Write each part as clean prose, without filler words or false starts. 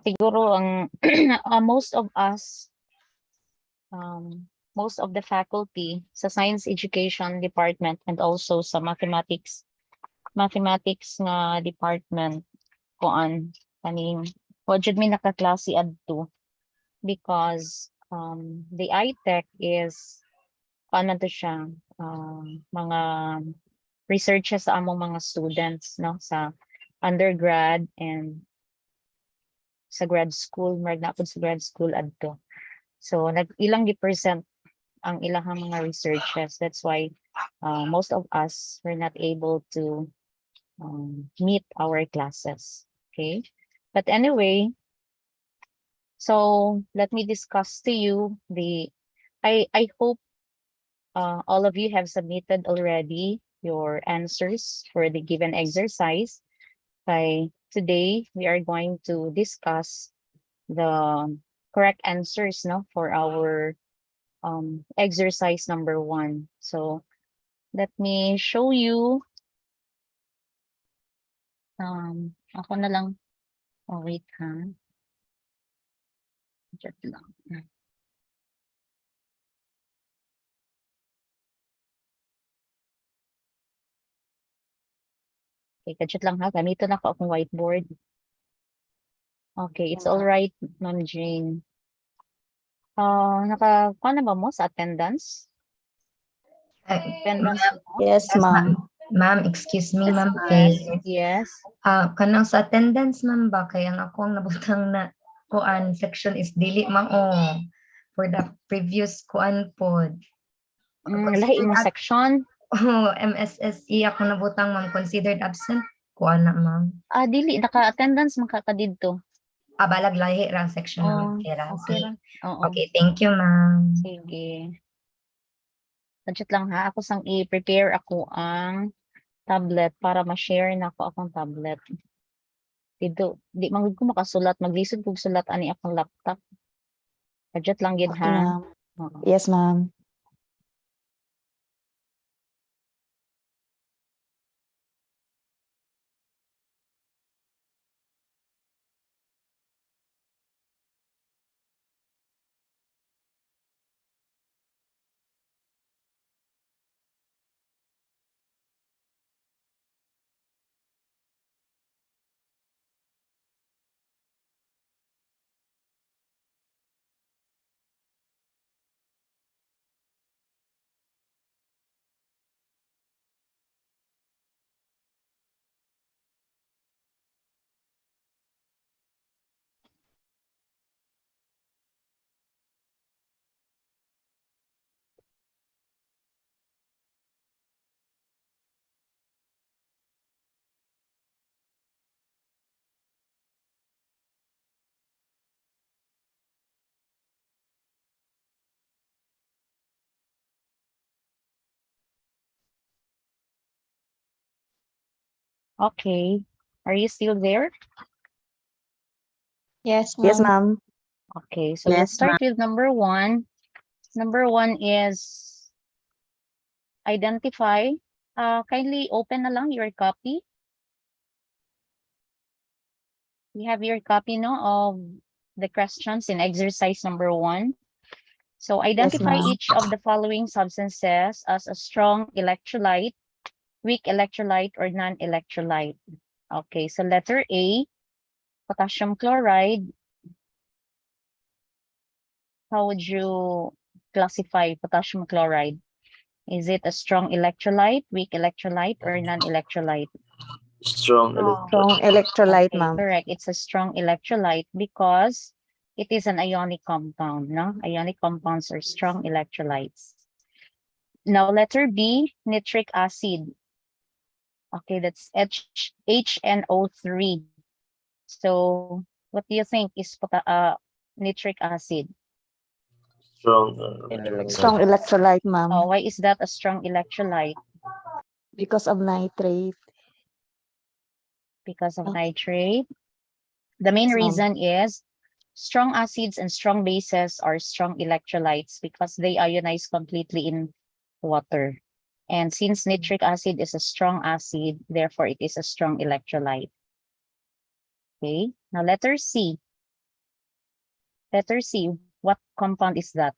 siguro ang most of us, most of the faculty sa science education department and also sa mathematics nga department kuan kaning wa jud mi nakaklase adto because the iTech is ano to siya mga researches sa among mga students no sa undergrad and sa grad school marag na pud sa grad school adto. So ilang gi-present ang ilahang mga researches. That's why most of us were not able to meet our classes. Okay, but anyway, so let me discuss to you the. I hope all of you have submitted already your answers for the given exercise. By today, we are going to discuss the correct answers no for our exercise number 1. So let me show you. Ako na lang. Oh, wait ha. Chat lang. Okay, kachat lang ha. Ganito na ko akong whiteboard. Okay, it's all right, Ma'am Jane. Nakakuha na ba mo sa attendance? Attendance mo? Yes, ma'am. Ma'am, excuse me, ma'am. Yes. Kanang sa attendance, ma'am ba? Kaya ang ako ang nabutang na kuan section is dili mao for the previous kuan pod. Lahi imong section? Oh, MSSE ako nabutang, ma'am. Considered absent. Kuan na, ma'am. Dili. Naka-attendance man ka dito. Balag lahi ra section, ma'am. Okay ra. Okay, thank you, ma'am. Sige. Budget lang ha. Ako sang i-prepare ako ang tablet para ma-share na ako akong tablet. Dito, di man ko makasulat. Maglisod kong sulat ani akong laptop. Budget lang gid Okay, ha. ma'am. Yes, ma'am. Okay. Are you still there? Yes, ma'am. Okay, so let's start with number 1. Number 1 is identify. Kindly open na lang your copy. You have your copy no of the questions in exercise number 1. So identify ma'am. each of the following substances as a strong electrolyte, weak electrolyte, or non-electrolyte. Okay, so letter A, potassium chloride. How would you classify potassium chloride? Is it a strong electrolyte, weak electrolyte, or non-electrolyte? Strong Strong electrolyte, Okay, ma'am. correct. It's a strong electrolyte because it is an ionic compound, no? Ionic compounds are strong electrolytes. Now, letter B, nitric acid. Okay, that's HNO3. So, what do you think is nitric acid? Strong electrolyte, ma'am. Why is that a strong electrolyte? Because of nitrate. Because of nitrate. The main reason is strong acids and strong bases are strong electrolytes because they ionize completely in water. And since nitric acid is a strong acid, therefore it is a strong electrolyte. Okay, now letter C, Letter C, what compound is that?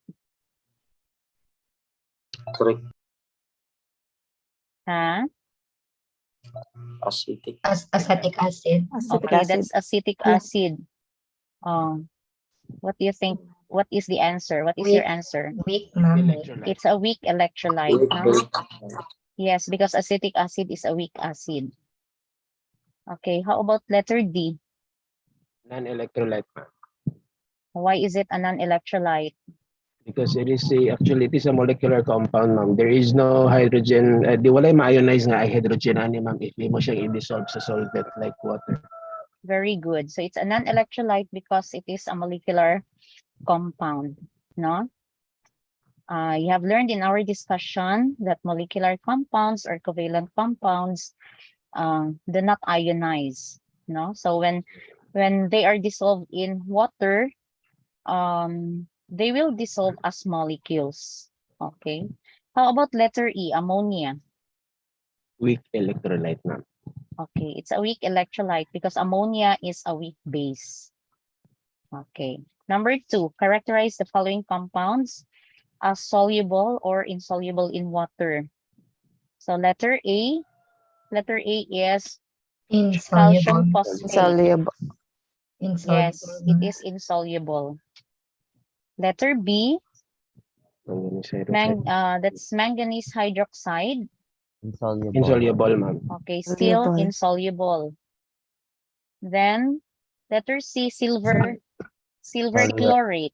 Correct. Huh? Acetic. Acetic acid. Acetic Okay, acid. that's acetic Yeah. acid. What do you think? What is the answer? What is your Weak. answer? Weak, ma'am. Electrolyte. It's a weak electrolyte, Weak, no? weak. Yes, because acetic acid is a weak acid. Okay, how about letter D? Non-electrolyte, ma'am. Why is it a non-electrolyte? Because actually it is a molecular compound, ma'am. There is no hydrogen, di walay ma-ionize nga ay hydrogen ani, ma'am, if di mo siyang i-dissolve sa solvent like water. Very good. So it's a non-electrolyte because it is a molecular compound, no? You have learned in our discussion that molecular compounds or covalent compounds do not ionize, no? So when they are dissolved in water, they will dissolve as molecules. Okay. How about letter E, ammonia? Weak electrolyte, ma'am. Okay, it's a weak electrolyte because ammonia is a weak base. Okay. Number 2, characterize the following compounds as soluble or insoluble in water. So letter A is calcium Insoluble. phosphate. Insoluble. Yes, Insoluble. it is insoluble. Letter B, that's manganese hydroxide. Insoluble, ma'am. Okay, still Insoluble. insoluble. Then letter C, silver Soluble. chlorate.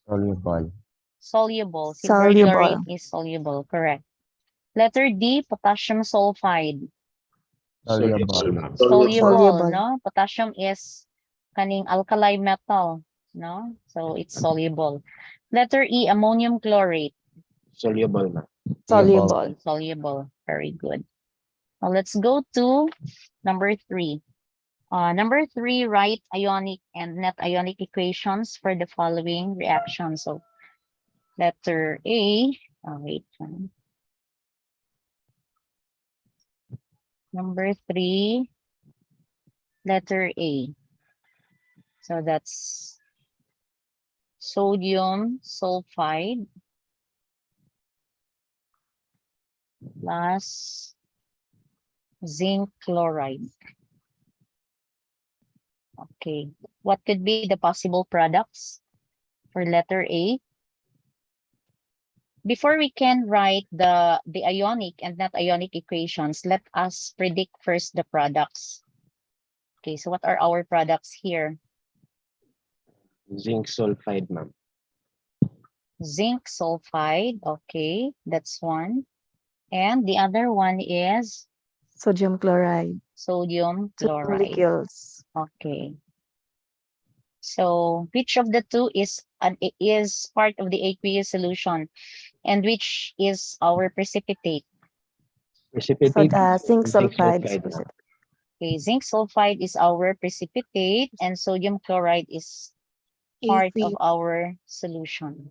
Soluble. Soluble. Silver Soluble. chlorate is soluble, correct. Letter D, potassium sulfide. Soluble. ma'am. Soluble, Soluble. no? Potassium is kaning alkali metal, no? So it's soluble. Letter E, ammonium chlorate. Soluble, ma'am. Soluble. Soluble. Very good. Now let's go to number 3. Number 3, write ionic and net ionic equations for the following reactions. So letter A, wait. Number 3, letter A. So that's sodium sulfide plus zinc chloride. Okay, what could be the possible products for letter A? Before we can write the ionic and not ionic equations, let us predict first the products. Okay, so what are our products here? Zinc sulfide, ma'am. Zinc sulfide, okay, that's one. And the other one is Sodium chloride. sodium Two chloride. molecules. Okay. So which of the two is part of the aqueous solution, and which is our precipitate? Precipitate. Zinc Zinc sulfide. sulfide. Okay, zinc sulfide is our precipitate, and sodium chloride is part of our solution.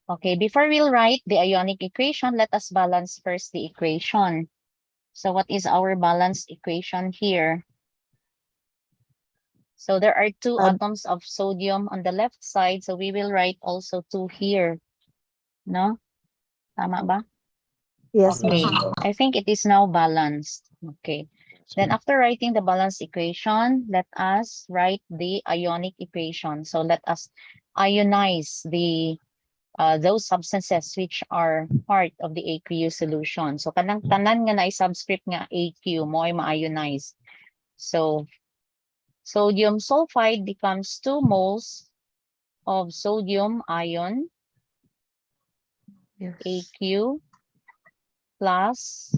Okay, before we'll write the ionic equation, let us balance first the equation. So what is our balanced equation here? So there are 2 atoms of sodium on the left side, so we will write also 2 here. No? Tama ba? Yes, Okay, ma'am. I think it is now balanced. Okay, then after writing the balanced equation, let us write the ionic equation. So let us ionize the those substances which are part of the aqueous solution. So kanang tanan nga na subscript nga AQ mo ay ma-ionize. So sodium sulfide becomes 2 moles of sodium ion, Yes. AQ, plus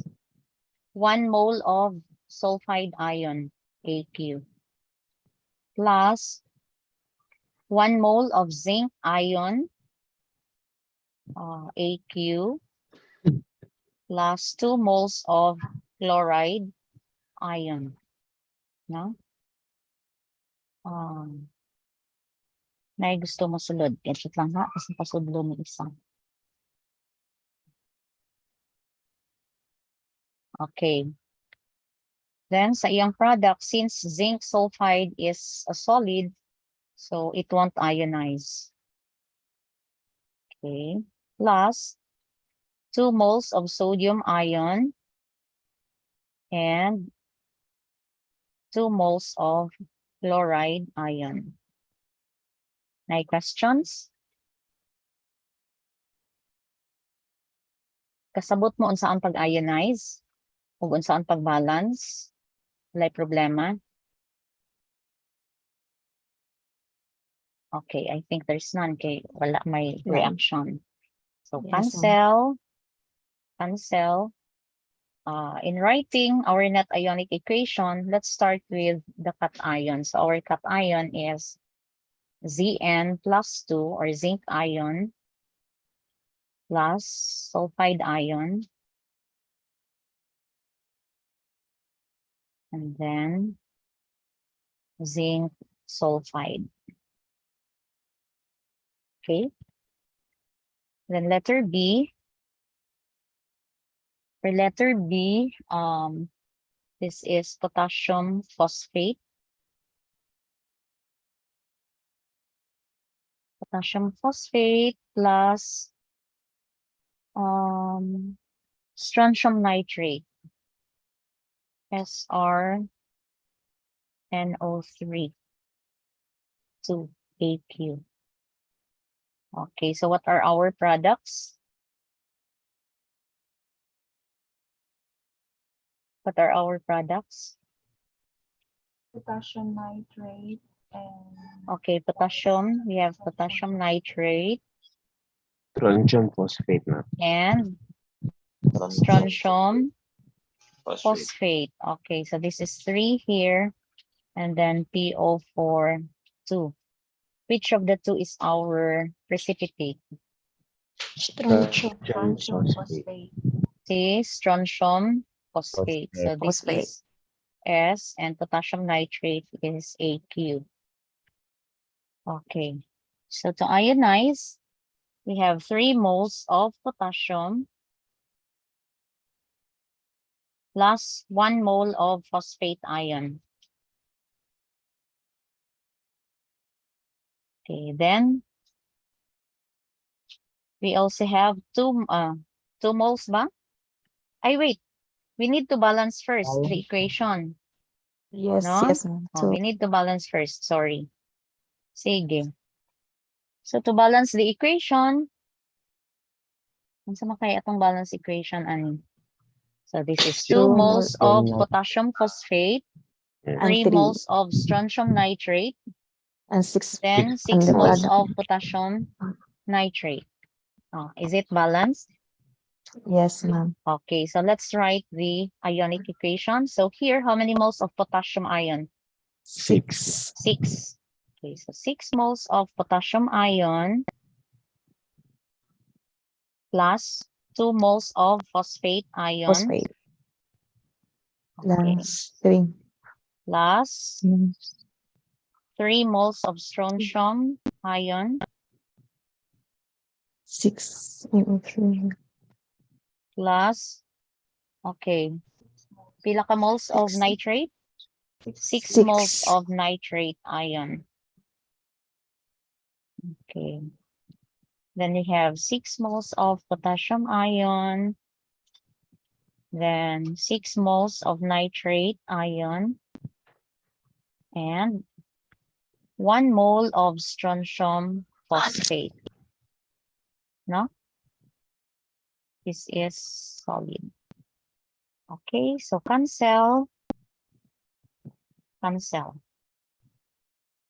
1 mole of sulfide ion, AQ, plus 1 mole of zinc ion, AQ, plus 2 moles of chloride ion. No? Na gusto mo sulod. Check lang ha, kasi pasudlo mo isa. Okay. Then sa iyang product, since zinc sulfide is a solid, So it won't ionize. Okay. Plus 2 moles of sodium ion and 2 moles of chloride ion. May questions? Kasabot mo unsaan pag-ionize ug unsaan pag-balance? Walay problema? Okay, I think there's none kay wala may None. reaction. So Yes, ma'am. cancel. In writing our net ionic equation, let's start with the cation. So our cation is Zn plus 2 or zinc ion plus sulfide ion. And then zinc sulfide. Okay. Then letter B. For letter B, this is potassium phosphate. Potassium phosphate plus strontium nitrate, SrNO3, 2AQ. Okay, so what are our products? What are our products? Potassium nitrate and Okay, potassium, we have potassium nitrate Strontium phosphate na. and strontium phosphate. Okay, so this is 3 here, and then PO4, 2. Which of the two is our precipitate? strontium Strontium phosphate. See, strontium phosphate. So this Phosphate. is S, and potassium nitrate is AQ. Okay, so to ionize, we have 3 moles of potassium plus 1 mole of phosphate ion. Okay, then we also have 2 moles ba? Ay, wait. We need to balance first the equation. Yes, No? yes, ma'am. Oh, So, we need to balance first. Sorry. Sige. So to balance the equation, unsa man kaya atong balance equation ani? So this is 2 Two moles of moles. potassium phosphate, and 3 3 moles of strontium nitrate, and 6 then on 6 the moles product. of potassium nitrate. Oh, is it balanced? Yes, ma'am. Okay, so let's write the ionic equation. So here, how many moles of potassium ion? 6. 6. Okay, so 6 moles of potassium ion plus 2 moles of phosphate ion. Phosphate. Okay, Plus 3. plus 3 moles of strontium ion 6. 3. plus, okay, pila ka moles of Six. nitrate? 6 Six. moles of nitrate ion. Okay. Then we have 6 moles of potassium ion. Then 6 moles of nitrate ion. And 1 mole of strontium phosphate. No? This is solid. Okay, so cancel. Cancel.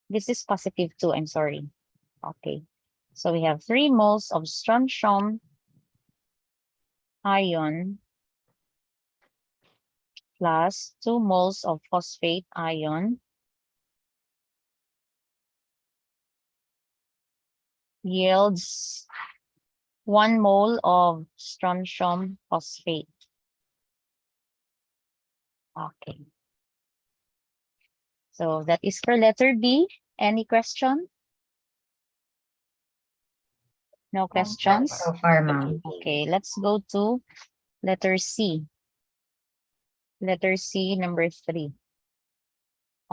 This is positive 2, I'm sorry. Okay, so we have 3 moles of strontium ion plus 2 moles of phosphate ion yields 1 mole of strontium phosphate. Okay. So that is for letter B. Any question? No questions? So far, ma'am. Okay, let's go to letter C. Letter C, number 3.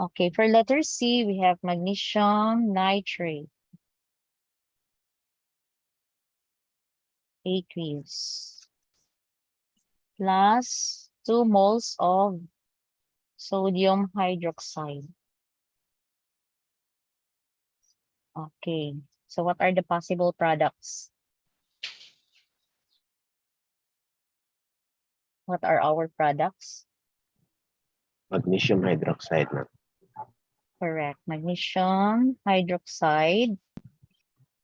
Okay, for letter C, we have magnesium nitrate. Aqueous. Plus 2 moles of sodium hydroxide. Okay, so what are the possible products? What are our products? Magnesium hydroxide, ma'am. Correct. Magnesium hydroxide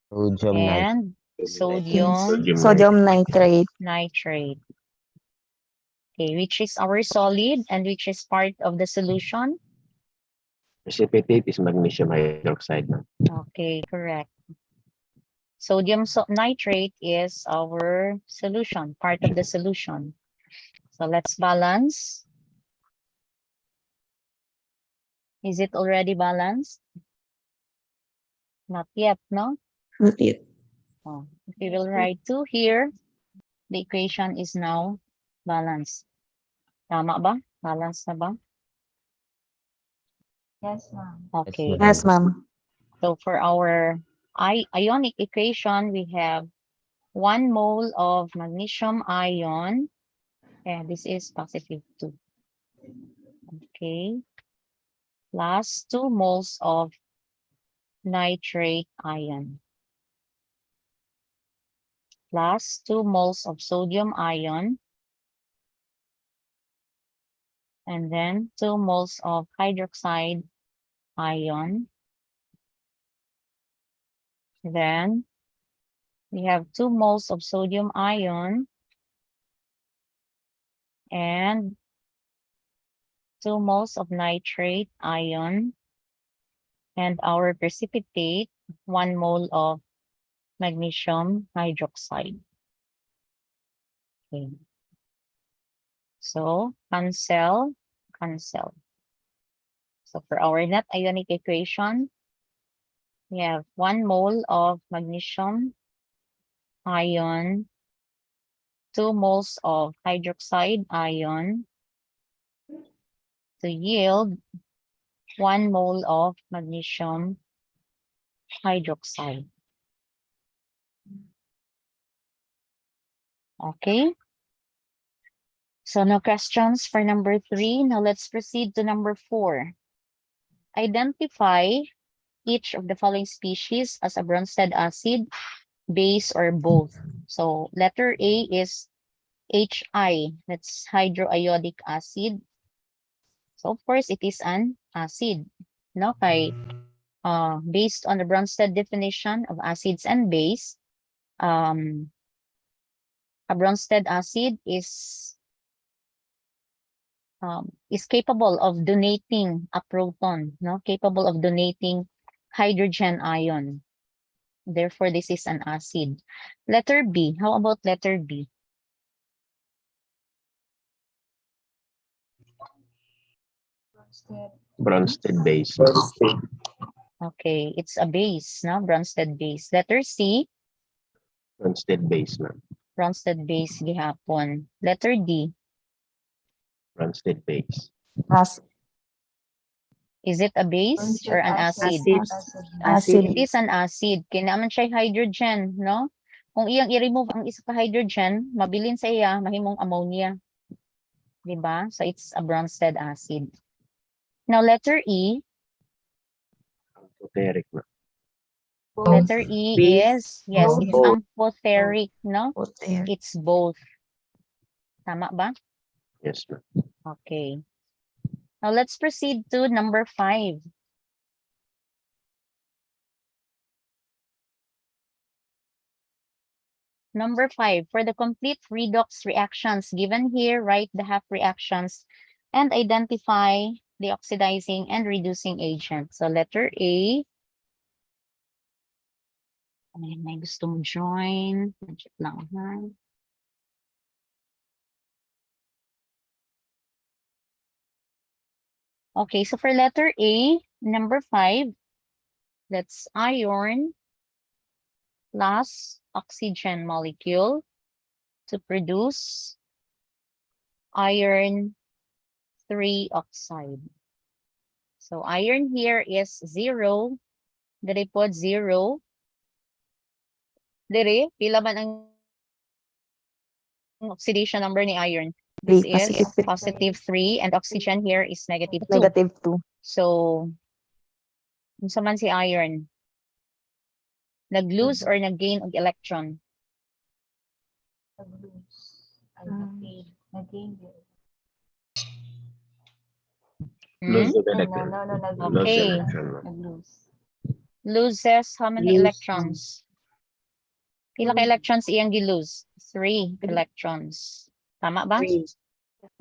Sodium nitrate. and sodium Sodium nitrate. nitrate. Okay, which is our solid and which is part of the solution? Precipitate is magnesium hydroxide, ma'am. Okay, correct. Sodium nitrate is our solution, part of the solution. So let's balance. Is it already balanced? Not yet, no? Not yet. Oh, if we will write 2 here, the equation is now balanced. Tama ba? Balanced na ba? Yes, ma'am. Okay. Yes, ma'am. So for our ionic equation, we have 1 mole of magnesium ion, and this is positive 2. Okay. Plus 2 moles of nitrate ion. Plus 2 moles of sodium ion. And then 2 moles of hydroxide ion. Then we have 2 moles of sodium ion and 2 moles of nitrate ion, and our precipitate, 1 mole of magnesium hydroxide. Okay. So cancel. So for our net ionic equation, we have 1 mole of magnesium ion, 2 moles of hydroxide ion to yield 1 mole of magnesium hydroxide. Okay. So no questions for number 3. Now let's proceed to number 4. Identify each of the following species as a Bronsted acid, base, or both. So letter A is HI, that's hydroiodic acid. So of course it is an acid. No, based on the Bronsted definition of acids and base, a Bronsted acid is capable of donating a proton, no, capable of donating hydrogen ion. Therefore, this is an acid. Letter B. How about letter B? Bronsted base. Okay, it's a base, no? Bronsted base. Letter C. Bronsted base, ma'am. Bronsted base gihapon. Letter D. Bronsted base. Acid. Is it a base or an acid? Acid. It is an acid. Kinaman siya hydrogen, no? Kung iyang i-remove ang isa ka hydrogen, mabilin sa iya, mahimong ammonia. Diba? So it's a Bronsted acid. Now letter E. Amphoteric, ma'am. Letter E is, yes, it's Both. amphoteric, no? Both there. It's both. Tama ba? Yes, ma'am. Okay. Now let's proceed to number 5. Number 5, for the complete redox reactions given here, write the half reactions and identify the oxidizing and reducing agent. So letter A. May gusto mo join. Budget lang, ha? Okay, so for letter A, number 5, that's iron plus oxygen molecule to produce iron 3 oxide. So iron here is 0. Dere po 0. Dere, pila man ang oxidation number ni iron? This Three, is positive positive 3 and oxygen here is negative 2. negative 2. So, unsa man si iron? Nag-lose or nag-gain og electron? Nag-lose. Ay, nag-gain. Nag-gain yun. Lose Hmm? of No, electron. no, no, Lose Okay. electron, ma'am. Nag-lose. Loses how many Lose electrons? Pila ka electrons iyang gi-lose? 3 electrons. Tama ba?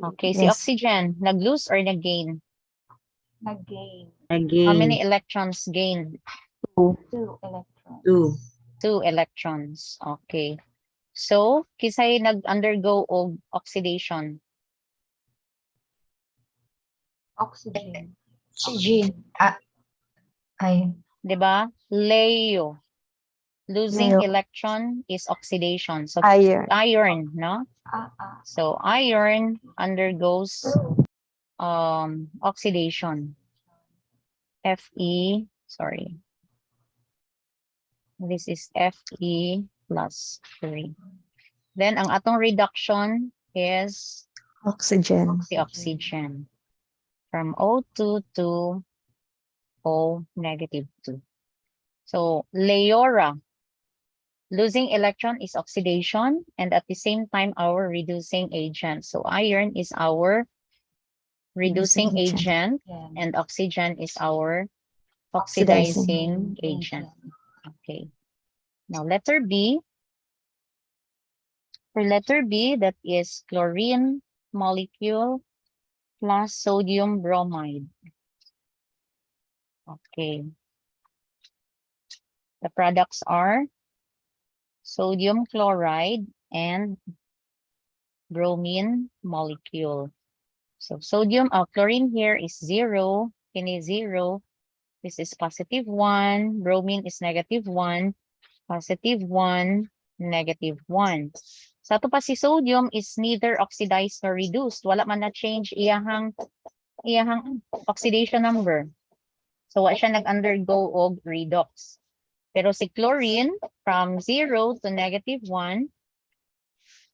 Okay, si Yes. oxygen, nag-lose or nag-gain? Nag-gain. How many electrons gained? 2. 2 electrons. 2 electrons. Okay. So, kisay nag-undergo og oxidation. Oxygen. Oxygen. Ay, 'Di ba? Leo. Losing Leo. electron is oxidation. So, Iron. iron, no? Ah. So, iron undergoes oxidation. Fe, sorry. This is Fe plus 3. Then, ang atong reduction is Oxygen. the oxygen from O2 to O negative 2. So, Leora, losing electron is oxidation and at the same time our reducing agent. So, iron is our reducing agent Yan. and oxygen is our Oxidizing oxidizing agent. Okay. Now, letter B. For letter B, that is chlorine molecule plus sodium bromide. Okay. The products are sodium chloride and bromine molecule. So sodium, chlorine here is 0, kini 0. This is positive 1, bromine is negative 1, positive 1, negative 1. Sa ato pa si sodium is neither oxidized nor reduced. Wala man na change iyahang oxidation number. So wa siya nag-undergo og redox. Pero si chlorine from 0 to negative 1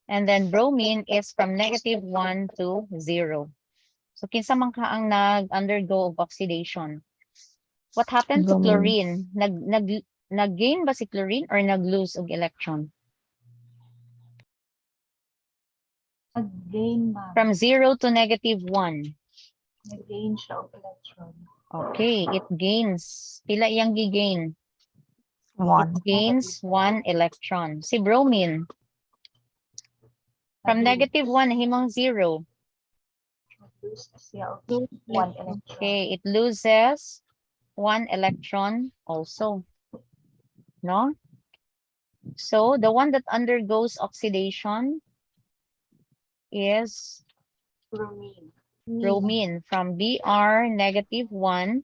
and then bromine is from negative 1 to 0. So kinsa man ka ang nag-undergo og oxidation? What happened to Bromine. chlorine? Nag-gain ba si chlorine or nag-lose og electron? Nag-gain, ma'am. From 0 to negative 1. Nag-gain siya of electron. Okay, it gains. Pila iyang gi-gain? 1. Gains 1 electron. Si bromine, from negative 1, himong 0. Nag-lose siya of 1 electron. Okay, it loses 1 electron also. No? So, the one that undergoes oxidation is Bromine. bromine from Br negative 1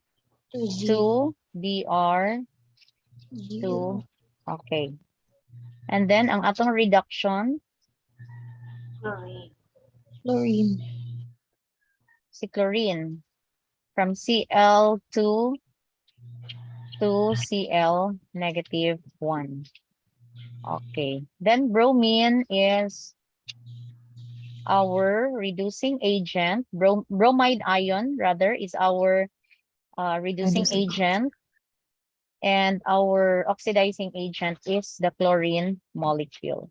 to Br 2. Okay. And then, ang atong reduction, Chlorine. Chlorine. si chlorine from Cl2 to Cl negative 1. Okay. Then bromine is our reducing agent. Bromide ion rather is our reducing Reducing. agent. And our oxidizing agent is the chlorine molecule.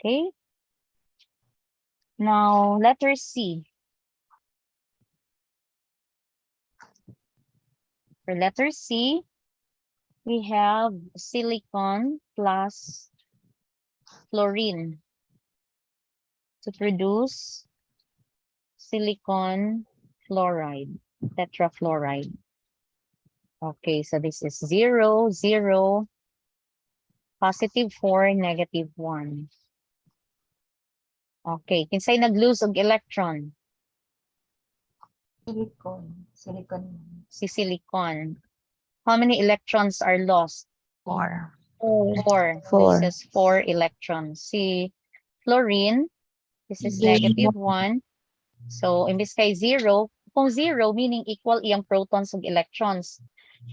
Okay. Now, letter C. For letter C, we have silicon plus chlorine to produce silicon fluoride, tetrafluoride. Okay, so this is 0, 0, positive 4, negative 1. Okay, kinsay nag-lose og electron? Silicon. Silicon. Si silicon. How many electrons are lost? 4. 4. Four. This is 4 electrons. Si fluorine, this is Gain negative 1. So, in this case, 0, Kung zero, meaning equal iyang protons ug electrons.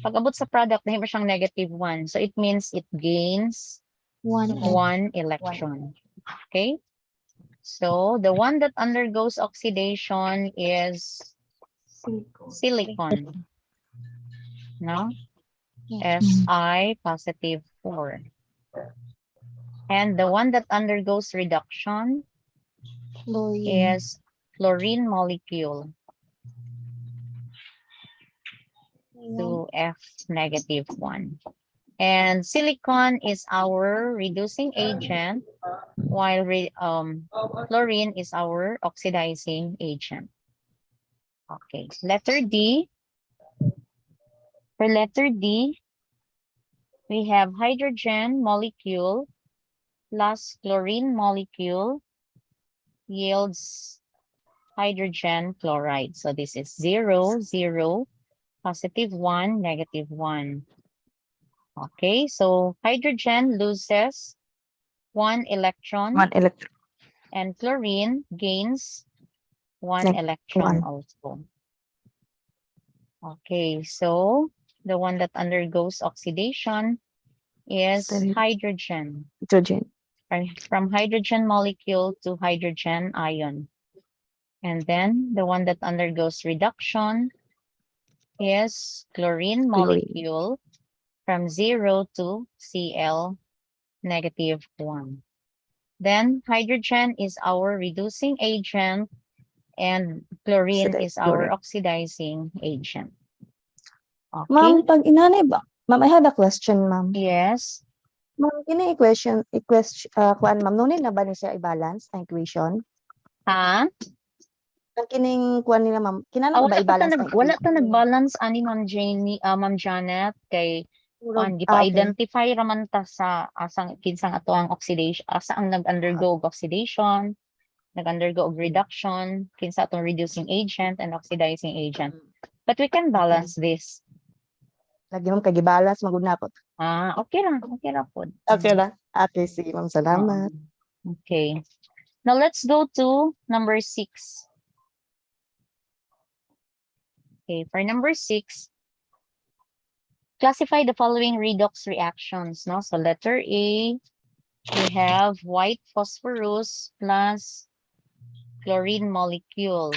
Pag abot sa product, nahimo siyang -1. So it means it gains One. one electron. Okay? So the one that undergoes oxidation is Silicon. silicon. No? Yeah. Si positive 4. And the one that undergoes reduction Fluorine. is fluorine molecule to F -1. And silicon is our reducing agent, while fluorine is our oxidizing agent. Okay, letter D. For letter D, we have hydrogen molecule plus chlorine molecule yields hydrogen chloride. So this is 0, 0, +1, -1. Okay, so hydrogen loses 1 electron One electron. and chlorine gains 1 Like electron 1. also. Okay, so the one that undergoes oxidation is Steady. hydrogen. Hydrogen. From hydrogen molecule to hydrogen ion. And then the one that undergoes reduction is chlorine molecule from 0 to Cl -1. Then hydrogen is our reducing agent and chlorine is our oxidizing agent. Okay. Ma'am, pag inanay ba? Ma'am, I have a question, ma'am. Yes. Ma'am, kini equation, kuan ma'am, nunay na ba ni siya i-balance ang equation? Ha? Ang kining kuan nila, ma'am, kinala ba Wala i-balance ang wala equation? ta nag-balance ani Ma'am Janie, Ma'am Janet kay Murag- on okay. gipa-identify raman ta sa asang kinsang ato ang oxidation, asa ang nag-undergo og oxidation, nag-undergo og reduction, kinsa atong reducing agent and oxidizing agent. But we can balance this. Lagi ma'am, kay gi-balance, magud na ako. Okay ra pod. Okay na. Okay, sige ma'am, salamat. Okay. Now let's go to number 6. Okay, for number 6, classify the following redox reactions. No? So letter A, we have white phosphorus plus chlorine molecule.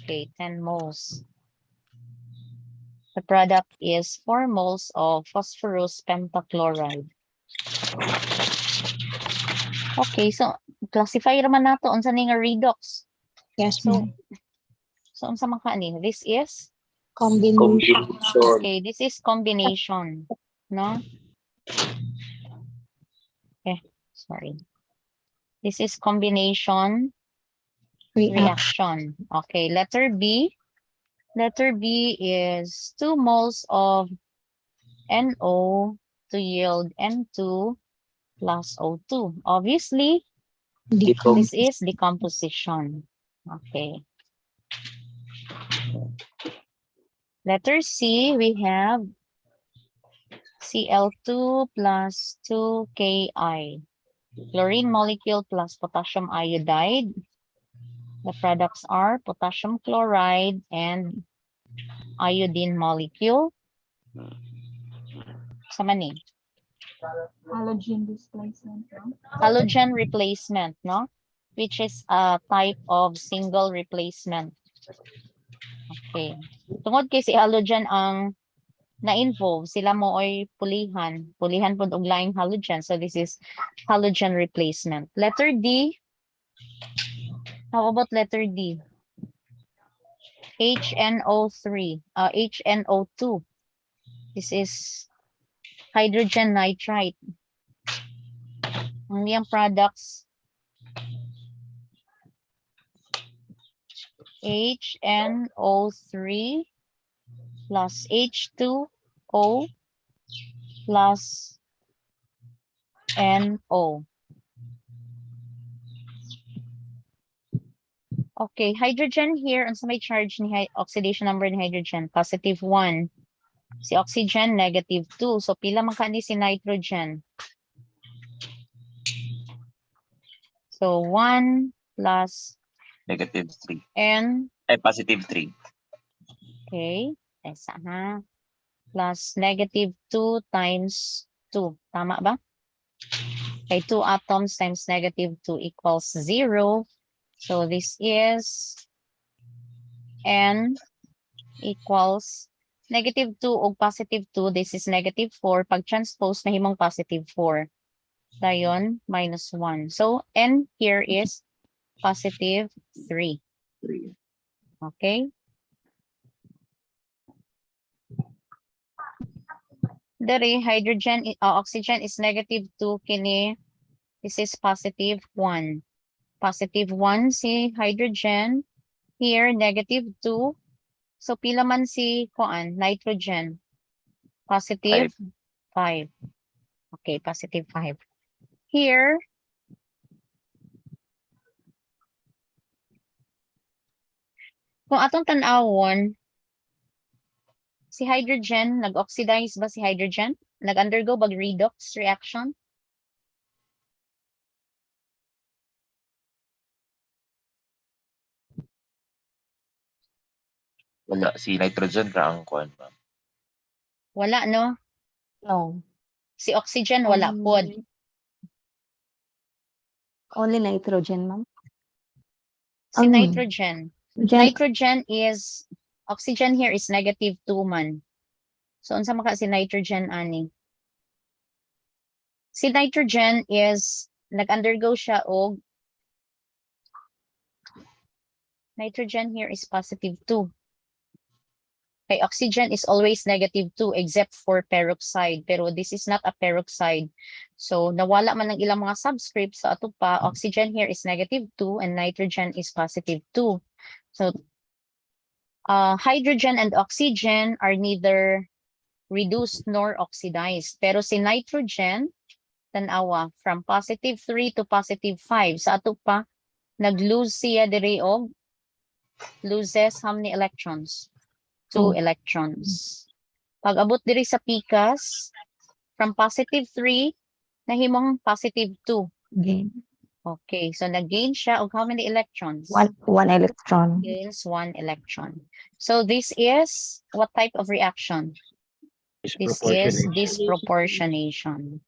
Okay, 10 moles. The product is 4 moles of phosphorus pentachloride. Okay, so classify raman nato unsa ni nga redox. Yes, So unsa man ka ni? This is Combination. okay, this is combination, no? Sorry. This is combination reaction. Okay, letter B. Letter B is 2 moles of NO to yield N2 plus O2. Obviously, this is decomposition. Okay. Letter C, we have Cl2 plus 2Ki. Chlorine molecule plus potassium iodide. The products are potassium chloride and iodine molecule. Sama ni? Halogen displacement. No? Halogen replacement, no? Which is a type of single replacement. Okay. Tungod kay si halogen ang na-involve, sila mo ay pulihan. Pulihan po og laing halogen. So this is halogen replacement. Letter D. How about letter D? HNO3, HNO2. This is hydrogen nitride. Ang iyang products HNO3 plus H2O plus NO. Okay, hydrogen here, unsa may charge ni oxidation number ni hydrogen? +1. Si oxygen, -2. So, pila man kani si nitrogen? So, 1 plus -3. N Ay, positive 3. Okay. Esa ha. Plus negative 2 times 2. Tama ba? Okay, 2 atoms times negative 2 equals 0. So this is N equals negative 2 o positive 2. This is negative 4. Pag transpose, mahimong positive 4. Dayon, minus 1. So N here is positive 3. Okay? Dere, hydrogen, oxygen is negative 2. Kini, this is positive 1. Positive 1 si hydrogen. Here, negative 2. So, pila man si kuan, nitrogen? Positive 5. Okay, positive 5. Here, kung atong tan-awon, si hydrogen, nag-oxidize ba si hydrogen? Nag-undergo bag redox reaction? Wala, si nitrogen ra ang kuan, ma'am. Wala, no? No. Si oxygen, wala pod. Only nitrogen, ma'am. Si Ang nitrogen. Nitrogen is, oxygen here is negative 2 man. So, unsa maka si nitrogen ani? Si nitrogen is, nag-undergo siya og, nitrogen here is positive 2. Okay, oxygen is always negative 2 except for peroxide. Pero this is not a peroxide. So, nawala man ang ilang mga subscripts. So, ato pa, oxygen here is negative 2 and nitrogen is positive 2. So, hydrogen and oxygen are neither reduced nor oxidized. Pero si nitrogen, tanawa, from positive 3 to positive 5. Sa ato pa, nag-lose siya diri og loses how many electrons? 2 electrons. Pag abot diri sa pikas, from positive 3, nahimong positive 2. gain. Okay, so nag-gain siya of how many electrons? One electron. Gains 1 electron. So this is what type of reaction? This is disproportionation.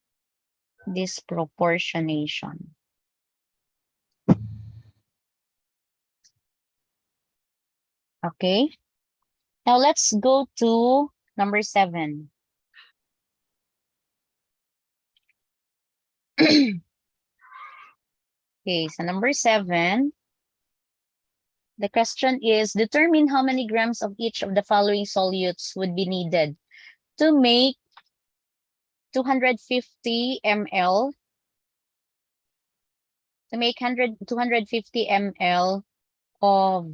Disproportionation. Okay. Now let's go to number 7. Okay, so number 7, the question is, determine how many grams of each of the following solutes would be needed to make 250 ml, 250 ml of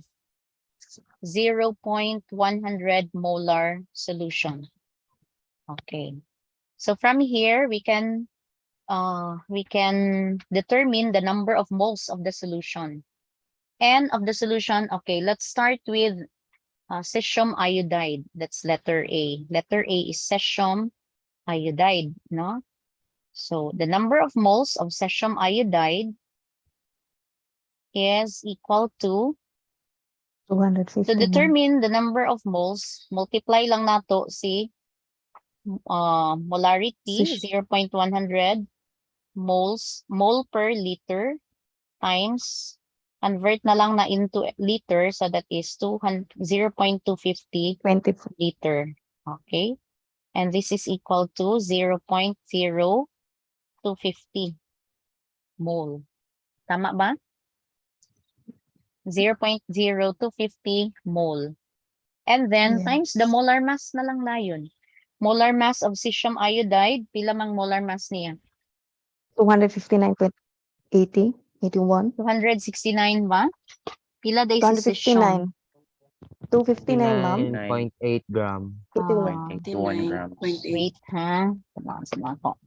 0.100 molar solution. Okay. So from here, we can determine the number of moles of the solution. N of the solution, okay, let's start with cesium iodide. That's letter A. Letter A is cesium iodide, no? So the number of moles of cesium iodide is equal to 250. to determine the number of moles, multiply lang nato si molarity, 0.100 mole per liter times, convert na lang na into liter, so that is 0.250 24. liter. Okay? And this is equal to 0.0250 mole. Tama ba? 0.0250 mole. And then, times the molar mass na lang na yun. Molar mass of cesium iodide, pila mang molar mass niya? 259.80, 81. 269 ba? Pila day si cesium? 259, ma'am. 9.8 gram. 81. 81 grams. Wait, ha? Sama ko.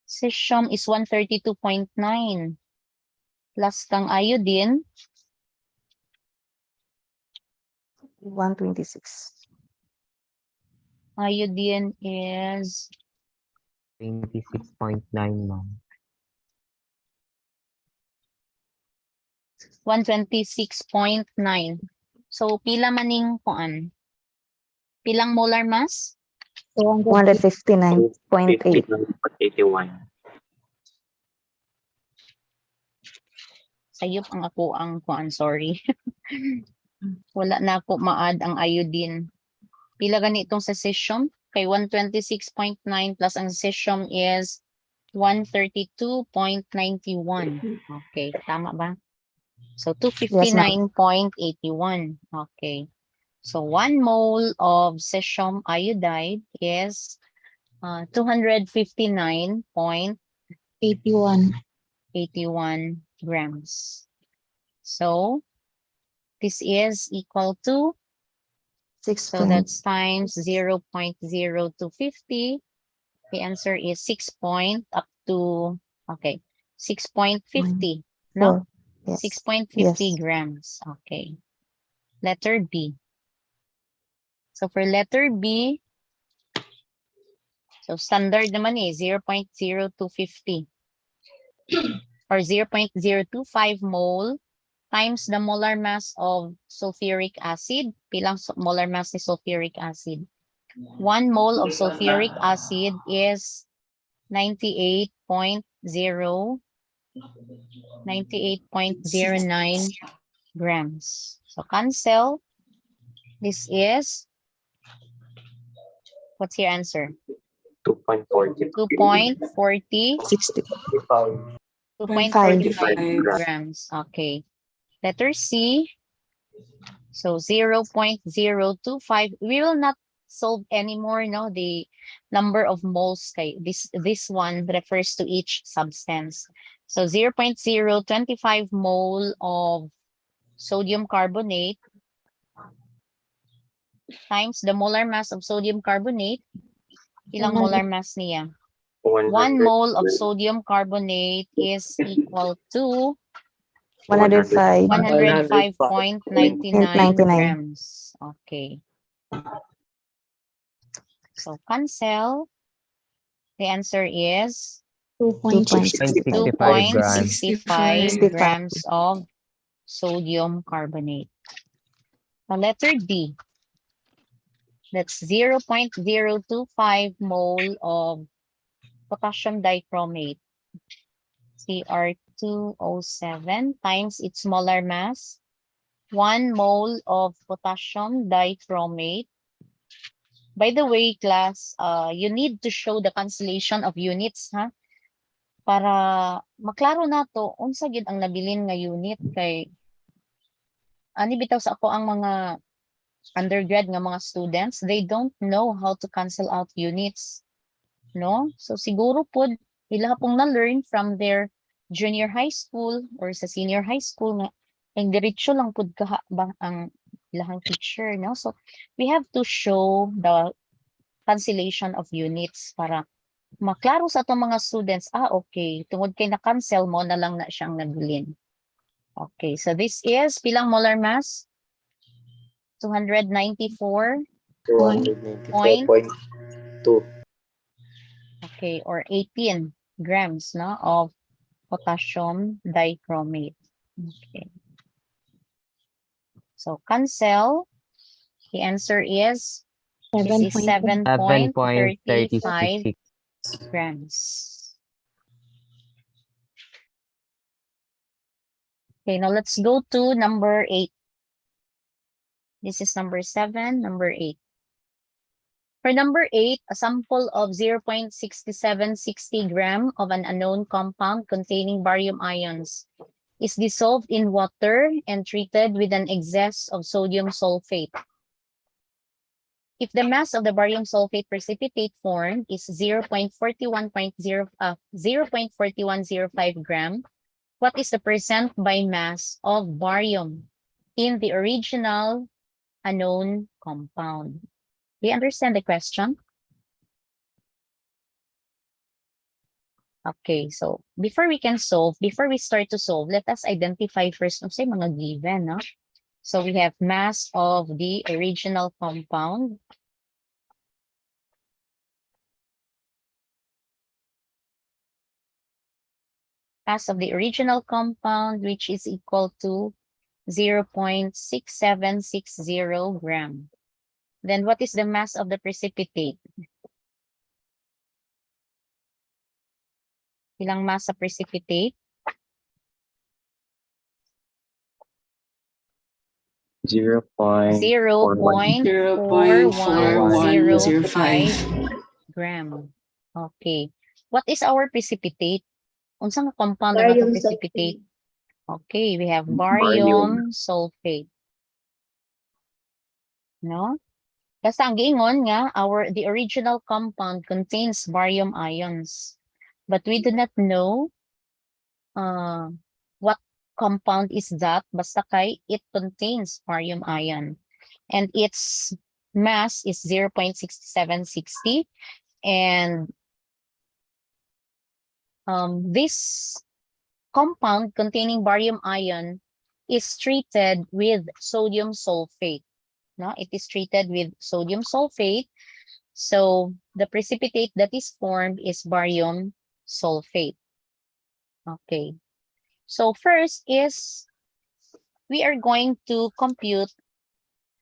Cesium is 132.9. Plus kang iodine, 126. iodine is 26.9, ma'am. 126.9. So pila maning kuan? Pilang molar mass? 159.8. 81. Sayop ang ako ang kuan, sorry. Wala na ako maad ang iodine. Pila gani itong sa cesium? Kay 126.9 plus ang cesium is 132.91. Okay, tama ba? So 259.81. Okay. So 1 mole of cesium iodide is 259.81 grams. So this is equal to, so that's times 0.0250. The answer is 6 point up to, okay, 6.50, no? 6.50 grams. Okay. Letter B. So for letter B, so standard naman eh, 0.0250 or 0.025 mole times the molar mass of sulfuric acid. Pilang molar mass ni sulfuric acid? 1 mole of sulfuric acid is 98.09 grams. So cancel. This is, what's your answer? 2.40. 2.40 2.45 grams. Okay. Letter C. So 0.025. We will not solve anymore, no? The number of moles. Kay this one refers to each substance. So 0.025 mole of sodium carbonate times the molar mass of sodium carbonate. Ilang molar mass niya? 1 mole of sodium carbonate is equal to 105.99 grams. Okay. So cancel. The answer is 2.65 grams. 2.65 grams of sodium carbonate. Now letter D. That's 0.025 mole of potassium dichromate. Cr2O7 times its molar mass. 1 mole of potassium dichromate. By the way, class, you need to show the cancellation of units, ha? Para maklaro na to, unsa gid ang nabilin nga unit kay ani bitaw sa ako ang mga undergrad nga mga students, they don't know how to cancel out units, no? So siguro pod ila pong na-learn from their junior high school or sa senior high school nga ang diretso lang pud ka ba ang ilahang teacher, no? So we have to show the cancellation of units para maklaro sa atong mga students, okay, tungod kay na-cancel mo na lang na siyang nabilin. Okay, so this is pilang molar mass? 294.2. Okay, or 18 grams, no, of potassium dichromate. Okay. So cancel. The answer is 7.35 grams. Okay, now let's go to number 8. This is number 7, number 8. For number 8, a sample of 0.6760 gram of an unknown compound containing barium ions is dissolved in water and treated with an excess of sodium sulfate. If the mass of the barium sulfate precipitate formed is 0.4105 gram, what is the percent by mass of barium in the original unknown compound? Do you understand the question? Okay, so before we start to solve, let us identify first of say mga given, no? So we have mass of the original compound. mass of the original compound, which is equal to 0.6760 gram. Then what is the mass of the precipitate? Ilang mass sa precipitate? 0.4105. 0.4105 gram. Okay. What is our precipitate? Unsang compound na ito precipitate? Okay, we have barium sulfate. No? Kasi ang giingon nga, the original compound contains barium ions. But we do not know what compound is that. Basta kay it contains barium ion. And its mass is 0.6760. And this compound containing barium ion is treated with sodium sulfate. No, it is treated with sodium sulfate. So the precipitate that is formed is barium sulfate. Okay. So first is we are going to compute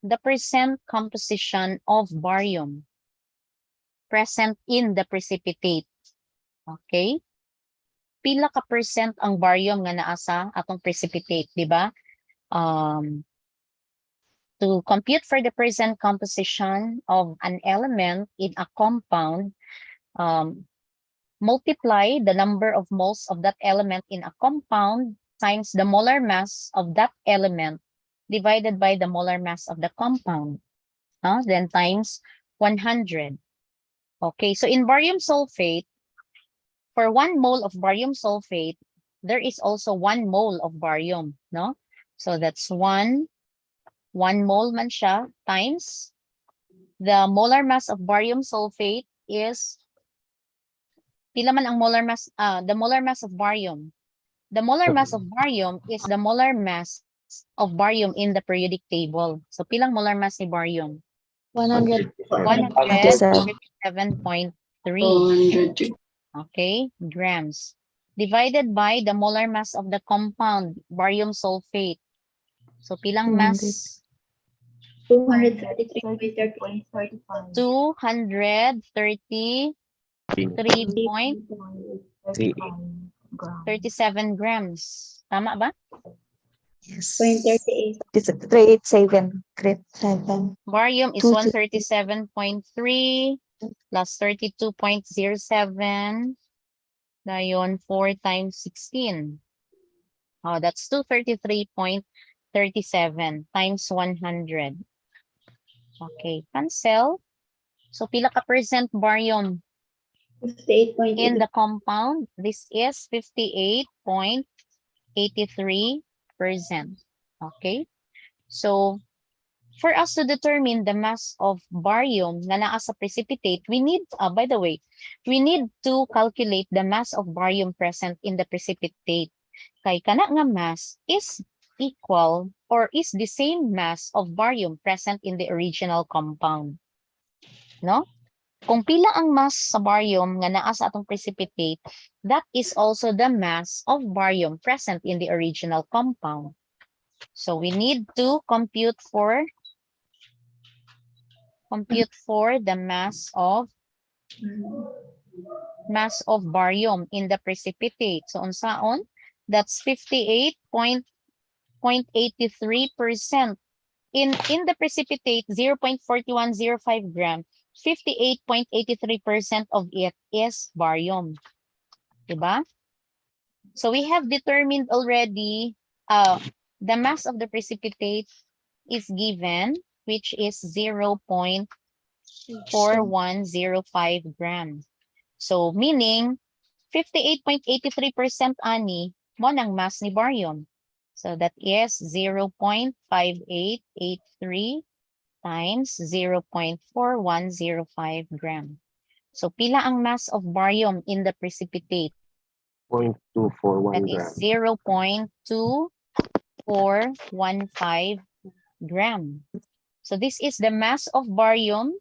the percent composition of barium present in the precipitate. Okay? Pila ka percent ang barium nga naa sa atong precipitate, di ba? To compute for the percent composition of an element in a compound, multiply the number of moles of that element in a compound times the molar mass of that element divided by the molar mass of the compound. Then times 100. Okay, so in barium sulfate, for 1 mole of barium sulfate, there is also 1 mole of barium, no? So that's 1 mole man siya times the molar mass of barium sulfate is pila man ang molar mass, the molar mass of barium. The molar mass of barium is the molar mass of barium in the periodic table. So pilang molar mass ni barium? 137.3. Okay, grams. Divided by the molar mass of the compound, barium sulfate. So pilang mass? 233.35. 233.37 grams. Tama ba? Yes. 0.38. It's 387. Grade 7. Barium is 137.3 plus 32.07. Dayon 4 times 16. Oh, that's 233.37 times 100. Okay, cancel. So pila ka percent barium in the compound? This is 58.83%. Okay, so for us to determine the mass of barium na naa sa precipitate, we need, by the way, we need to calculate the mass of barium present in the precipitate. Kay kana nga mass is equal or is the same mass of barium present in the original compound. No? Kung pila ang mass sa barium nga naa sa atong precipitate, that is also the mass of barium present in the original compound. So we need to compute for the mass of barium in the precipitate. So unsaon? That's 58.83%. In the precipitate, 0.4105 gram, 58.83% of it is barium. Diba? So we have determined already the mass of the precipitate is given, which is 0.4105 grams. So meaning 58.83% ani mo ng mass ni barium. So that is 0.5883 times 0.4105 gram. So pila ang mass of barium in the precipitate? 0.241 That is 0.2415 gram. So this is the mass of barium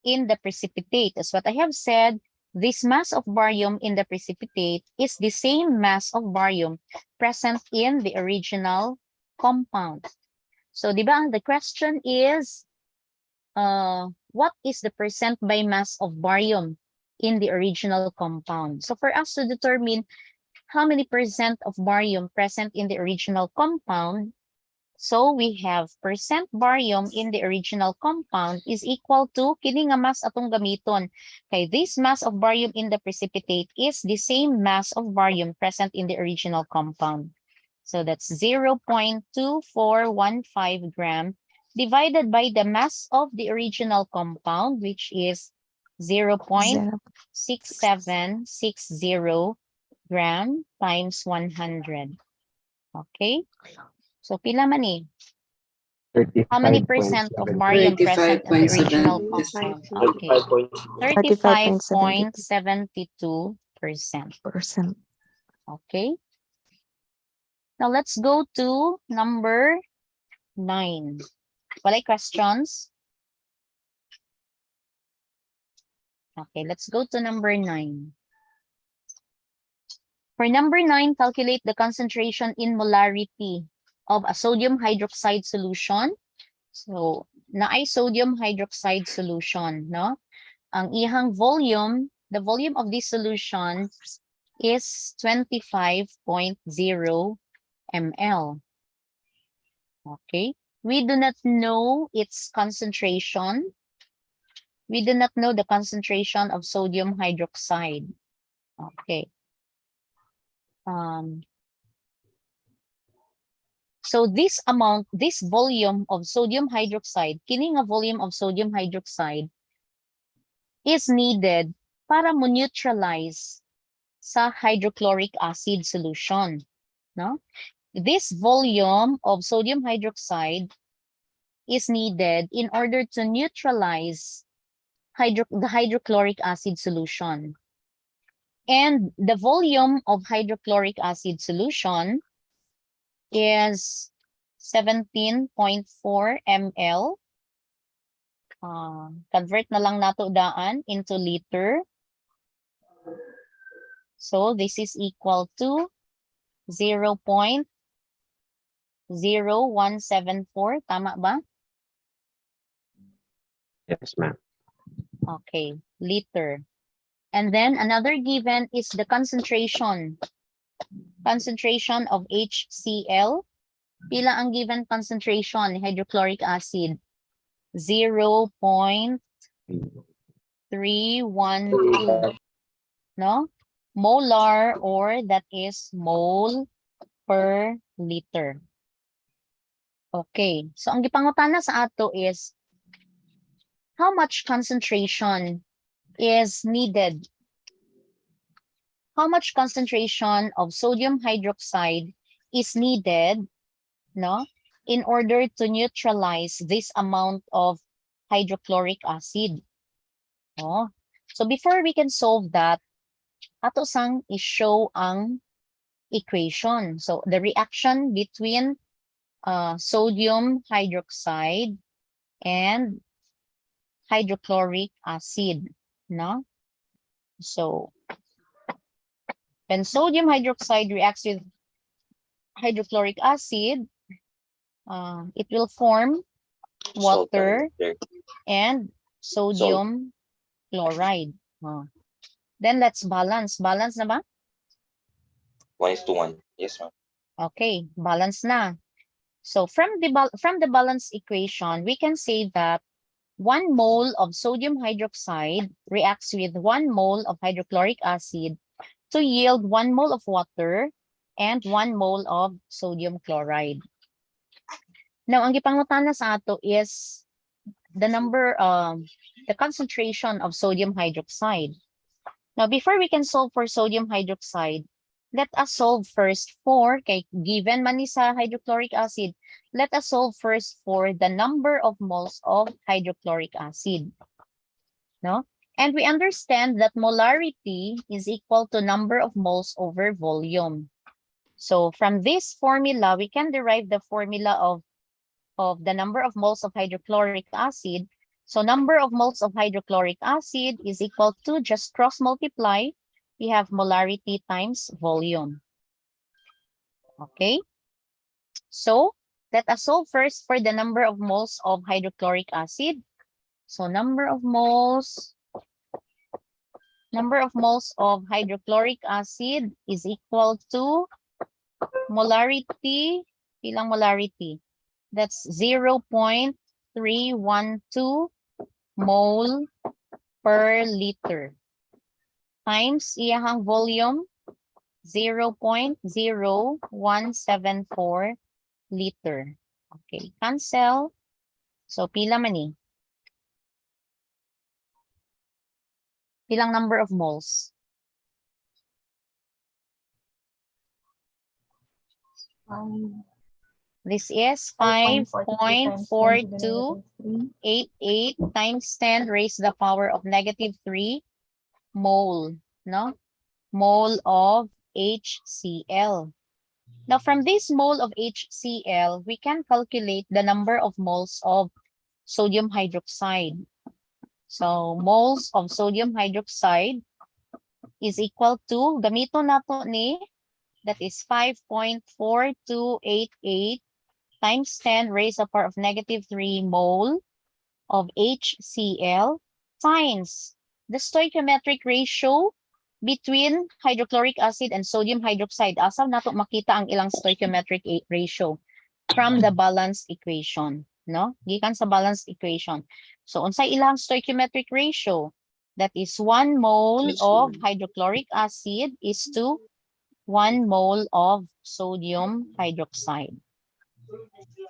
in the precipitate. As what I have said, this mass of barium in the precipitate is the same mass of barium present in the original compound. So, di ba, the question is, what is the percent by mass of barium in the original compound? So, for us to determine how many percent of barium present in the original compound, so we have percent barium in the original compound is equal to kini nga mass atong gamiton. Kay this mass of barium in the precipitate is the same mass of barium present in the original compound. So that's 0.2415 gram divided by the mass of the original compound, which is 0.6760 gram times 100. Okay? So, pila man eh? How many percent of barium present in the original 35.7. compound? Okay. 35.72%. Okay. Now, let's go to number 9. Walay questions? Okay, let's go to number 9. For number 9, calculate the concentration in molarity of a sodium hydroxide solution. So, naay sodium hydroxide solution, no? Ang ihang volume, the volume of this solution is 25.0 ml. Okay. We do not know its concentration. We do not know the concentration of sodium hydroxide. Okay. So this amount, this volume of sodium hydroxide, kini nga volume of sodium hydroxide is needed para mo neutralize sa hydrochloric acid solution, no? This volume of sodium hydroxide is needed in order to neutralize the hydrochloric acid solution. And the volume of hydrochloric acid solution is 17.4 ml. Convert na lang nato daan into liter. So this is equal to 0.0174. Tama ba? Yes, ma'am. Okay, liter. And then another given is the concentration. Concentration of HCl. Pila ang given concentration ni hydrochloric acid? 0.312, no? Molar, or that is mole per liter. Okay, so ang gipangutana sa ato is how much concentration is needed? How much concentration of sodium hydroxide is needed, no, in order to neutralize this amount of hydrochloric acid? Oh, so before we can solve that, ato sang i-show ang equation. So the reaction between sodium hydroxide and hydrochloric acid, no? So when sodium hydroxide reacts with hydrochloric acid, it will form water and sodium chloride. Then let's balance. Balance na ba? 1:1. Yes, ma'am. Okay, balance na. So from the balance equation, we can say that 1 mole of sodium hydroxide reacts with 1 mole of hydrochloric acid to yield 1 mole of water and 1 mole of sodium chloride. Now, ang gipangutana sa ato is the concentration of sodium hydroxide. Now, before we can solve for sodium hydroxide, let us solve first for, kay given man ni sa hydrochloric acid, let us solve first for the number of moles of hydrochloric acid. No? And we understand that molarity is equal to number of moles over volume. So from this formula, we can derive the formula of the number of moles of hydrochloric acid. So number of moles of hydrochloric acid is equal to, just cross multiply, we have molarity times volume. Okay? So let us solve first for the number of moles of hydrochloric acid. So number of moles of hydrochloric acid is equal to molarity, ilang molarity? That's 0.312 mole per liter times iyahang volume 0.0174 liter. Okay, cancel. So pila man ni? Ilang number of moles? This is 5.4288 times 10 raised to the power of -3 mole, no? Mole of HCl. Now, from this mole of HCl, we can calculate the number of moles of sodium hydroxide. So, moles of sodium hydroxide is equal to, gamito nato ni, that is 5.4288 times 10 raised to the power of -3 mole of HCl times the stoichiometric ratio between hydrochloric acid and sodium hydroxide. Asaw nato makita ang ilang stoichiometric ratio from the balanced equation, no? Gikan sa balanced equation. So unsay ilang stoichiometric ratio? That is 1 mole of hydrochloric acid is to 1 mole of sodium hydroxide.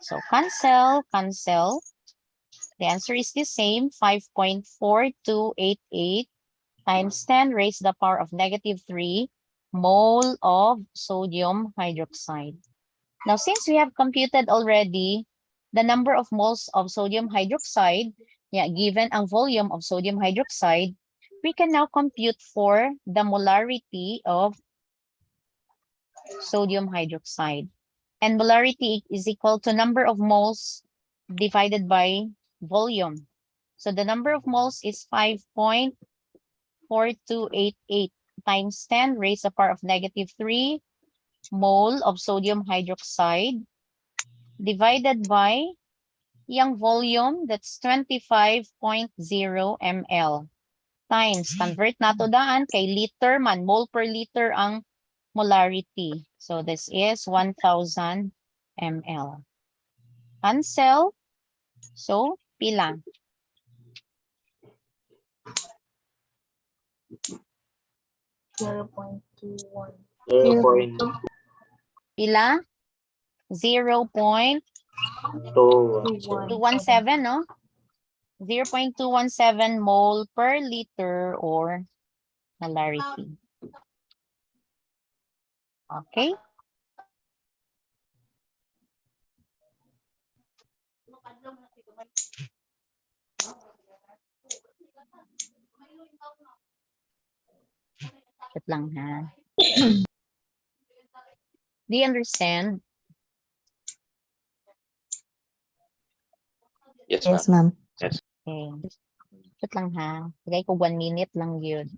So cancel, cancel. The answer is the same, 5.4288 times 10 raised to the power of -3 mole of sodium hydroxide. Now, since we have computed already the number of moles of sodium hydroxide, given ang volume of sodium hydroxide, we can now compute for the molarity of sodium hydroxide. And molarity is equal to number of moles divided by volume. So the number of moles is 5.4288 times 10 raised to the power of -3 mole of sodium hydroxide divided by yung volume, that's 25.0 ml times, convert nato daan kay liter man, mole per liter ang molarity. So this is 1,000 ml. Cancel. So pila? Pila? 0.217, no? 0.217 mole per liter or molarity. Okay? Wait lang ha. Do you understand? Yes, ma'am. Okay. Wait lang ha. Bigay ko 1 minute lang yun.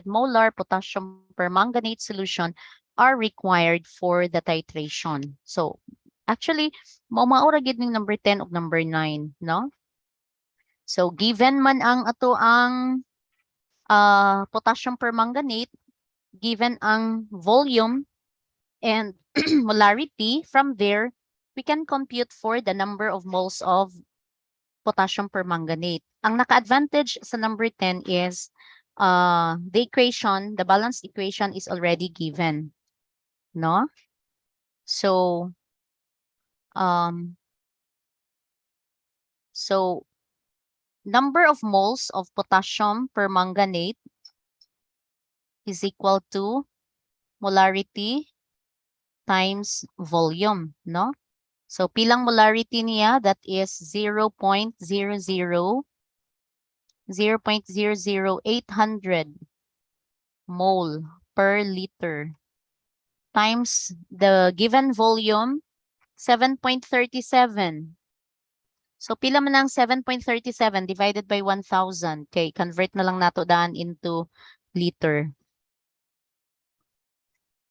Molar potassium permanganate solution are required for the titration. So, actually, maura gid ning number 10 of number 9, no? So given man ang ato ang potassium permanganate, given ang volume and molarity, from there we can compute for the number of moles of potassium permanganate. Ang naka-advantage sa number 10 is the equation, the balanced equation is already given. No? So number of moles of potassium permanganate is equal to molarity times volume, no? So pilang molarity niya? That is 0.00800 mole per liter times the given volume 7.37. So pila man ang 7.37 divided by 1,000. Okay, convert na lang nato daan into liter.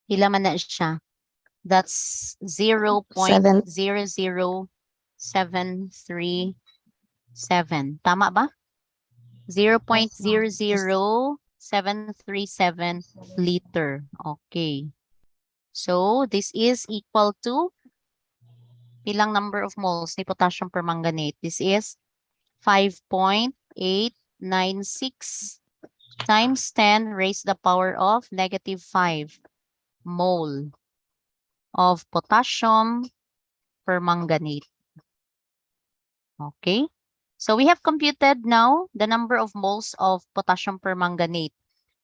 Pila man na siya? That's 0.00737. Tama ba? 0.00737 liter. Okay. So this is equal to ilang number of moles ni potassium permanganate? This is 5.896 times 10 raised to the power of -5 mole of potassium permanganate. Okay. So we have computed now the number of moles of potassium permanganate.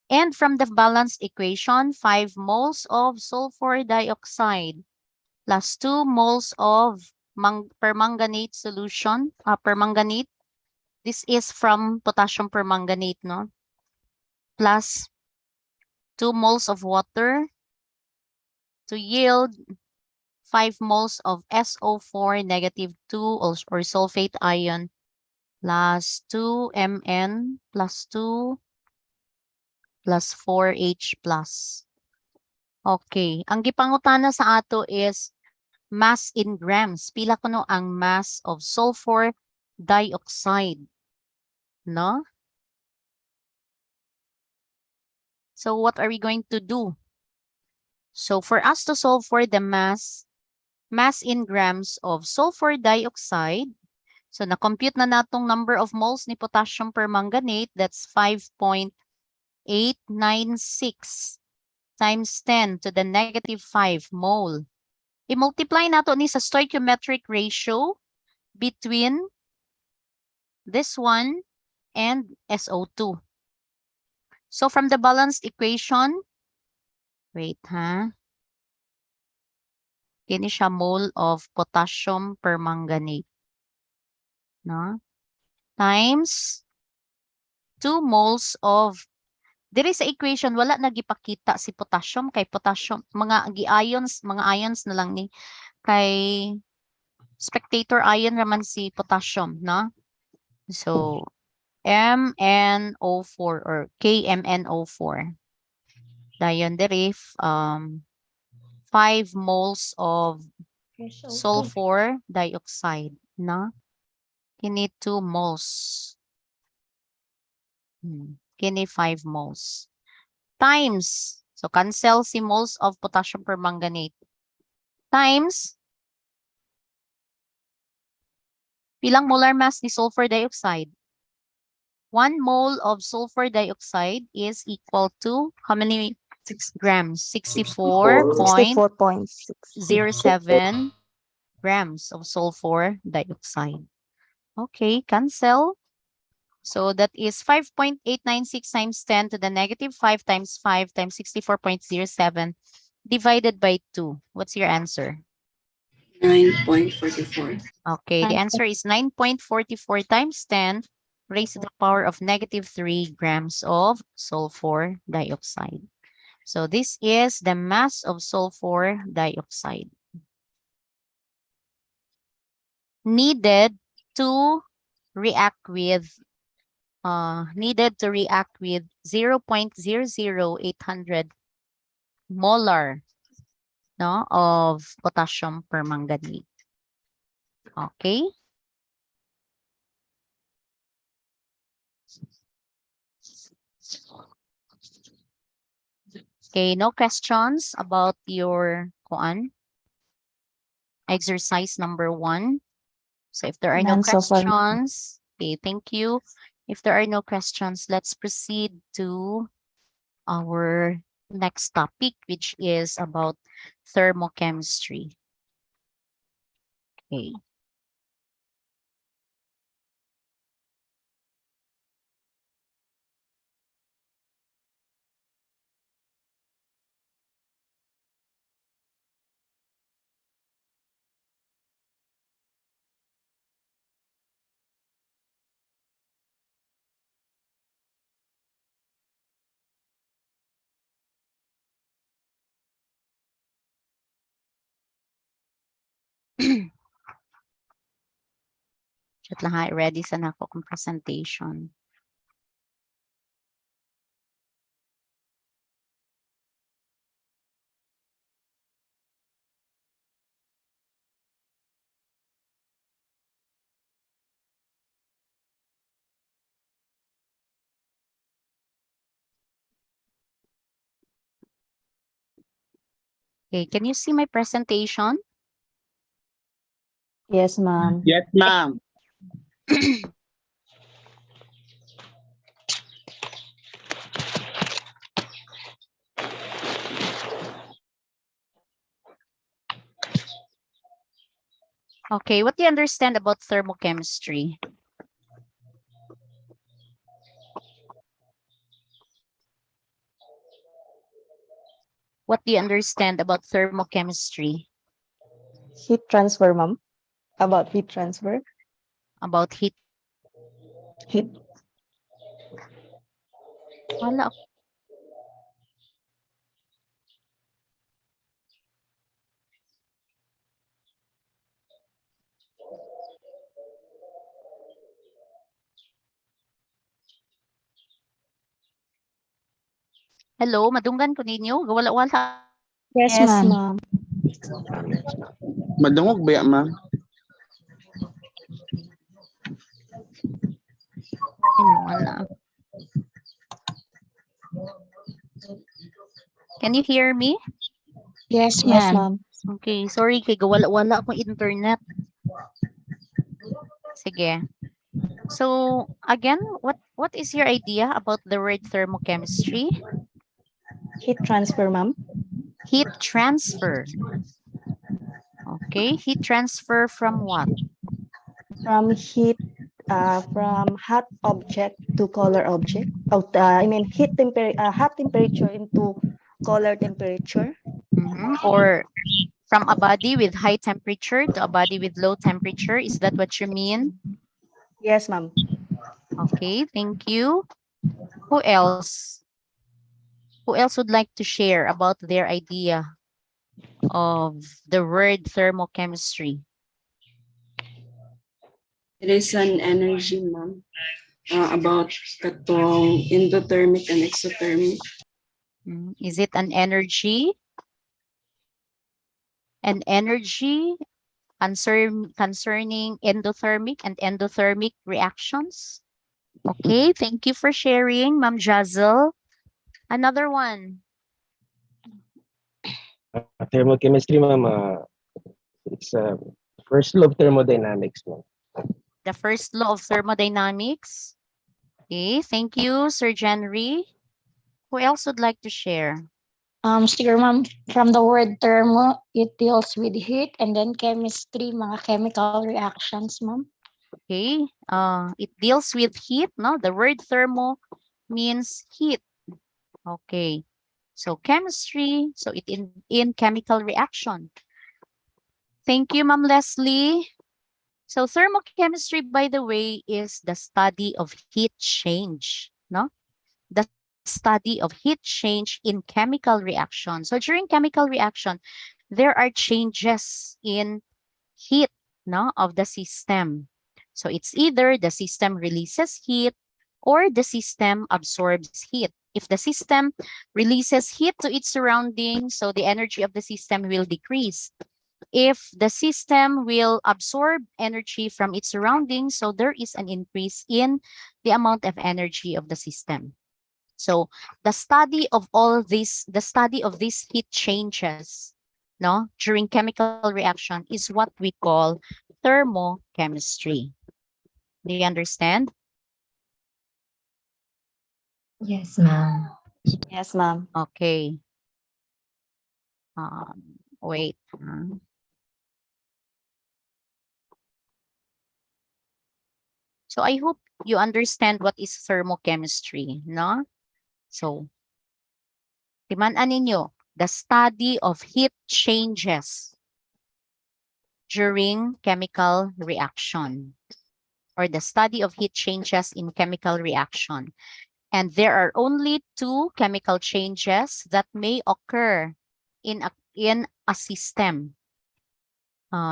And from the balanced equation, 5 moles of sulfur dioxide plus 2 moles of permanganate solution, permanganate. This is from potassium permanganate, no? Plus 2 moles of water to yield 5 moles of SO4 -2 or sulfate ion plus 2 Mn plus 2 plus 4H plus. Okay. Ang gipangutana sa ato is mass in grams. Pila kuno ang mass of sulfur dioxide. No? So what are we going to do? So for us to solve for the mass in grams of sulfur dioxide, so na-compute na natong number of moles ni potassium permanganate, that's 5.896 times 10 to the -5 mole. I-multiply nato ni sa stoichiometric ratio between this one and SO2. So from the balanced equation, wait ha, kini siya mole of potassium permanganate, no? Times 2 moles of, diri sa equation wala nagipakita si potassium kay potassium mga ions na lang ni kay spectator ion raman si potassium, no? So MnO4 or KMnO4. Dayon diri 5 moles of sulfur dioxide, no? Kini 2 moles. Kini 5 moles. Times, so cancel si moles of potassium permanganate. Times, pilang molar mass ni sulfur dioxide? 1 mole of sulfur dioxide is equal to how many grams? 64.07 grams of sulfur dioxide. Okay, cancel. So that is 5.896 times 10 to the -5 times 5 times 64.07 divided by 2. What's your answer? 9.44. Okay, the answer is 9.44 times 10 raised to the power of -3 grams of sulfur dioxide. So this is the mass of sulfur dioxide needed to react with 0.00800 molar, no, of potassium permanganate. Okay. Okay, no questions about your kuan exercise number 1. So if there are no None so far. questions, okay, thank you. If there are no questions, let's proceed to our next topic, which is about thermochemistry. Okay. Chat lang ha, ready sa nako kong presentation. Okay, can you see my presentation? Yes, ma'am. Yes, ma'am. Okay, what do you understand about thermochemistry? What do you understand about thermochemistry? Heat transfer, ma'am. About heat transfer. About heat? Heat. Wala. Hello, madunggan ko ninyo. Wala-wala. Yes, ma'am. Madungog ba yan, ma'am? Wala. Can you hear me? Yes, Yes, ma'am. Okay, sorry kay wala akong internet. Sige. So, again, what is your idea about the word thermochemistry? Heat transfer, ma'am. Heat transfer. Okay, heat transfer from what? From heat, from hot object to color object. I mean hot temperature into color temperature. Or from a body with high temperature to a body with low temperature. Is that what you mean? Yes, ma'am. Okay, thank you. Who else? Who else would like to share about their idea of the word thermochemistry? It is an energy, ma'am, about katong endothermic and exothermic. Is it an energy? An energy concerning endothermic and endothermic reactions? Okay, thank you for sharing, Ma'am Jazel. Another one. Thermochemistry, ma'am, it's first law of thermodynamics, ma'am. The first law of thermodynamics. Okay, thank you, Sir Jenry. Who else would like to share? Siguro ma'am, from the word thermo, it deals with heat, and then chemistry, mga chemical reactions, ma'am. Okay, it deals with heat, no? The word thermo means heat. Okay, so chemistry, so it in chemical reaction. Thank you, Ma'am Leslie. So thermochemistry, by the way, is the study of heat change, no? The study of heat change in chemical reaction. So during chemical reaction, there are changes in heat, no, of the system. So it's either the system releases heat or the system absorbs heat. If the system releases heat to its surroundings, so the energy of the system will decrease. If the system will absorb energy from its surroundings, so there is an increase in the amount of energy of the system. So the study of all this, the study of these heat changes, no, during chemical reaction is what we call thermochemistry. Do you understand? Yes, ma'am. Yes, ma'am. Okay. Wait. So I hope you understand what is thermochemistry, no? So, timan-an ninyo, the study of heat changes during chemical reaction, or the study of heat changes in chemical reaction. And there are only two chemical changes that may occur in a system.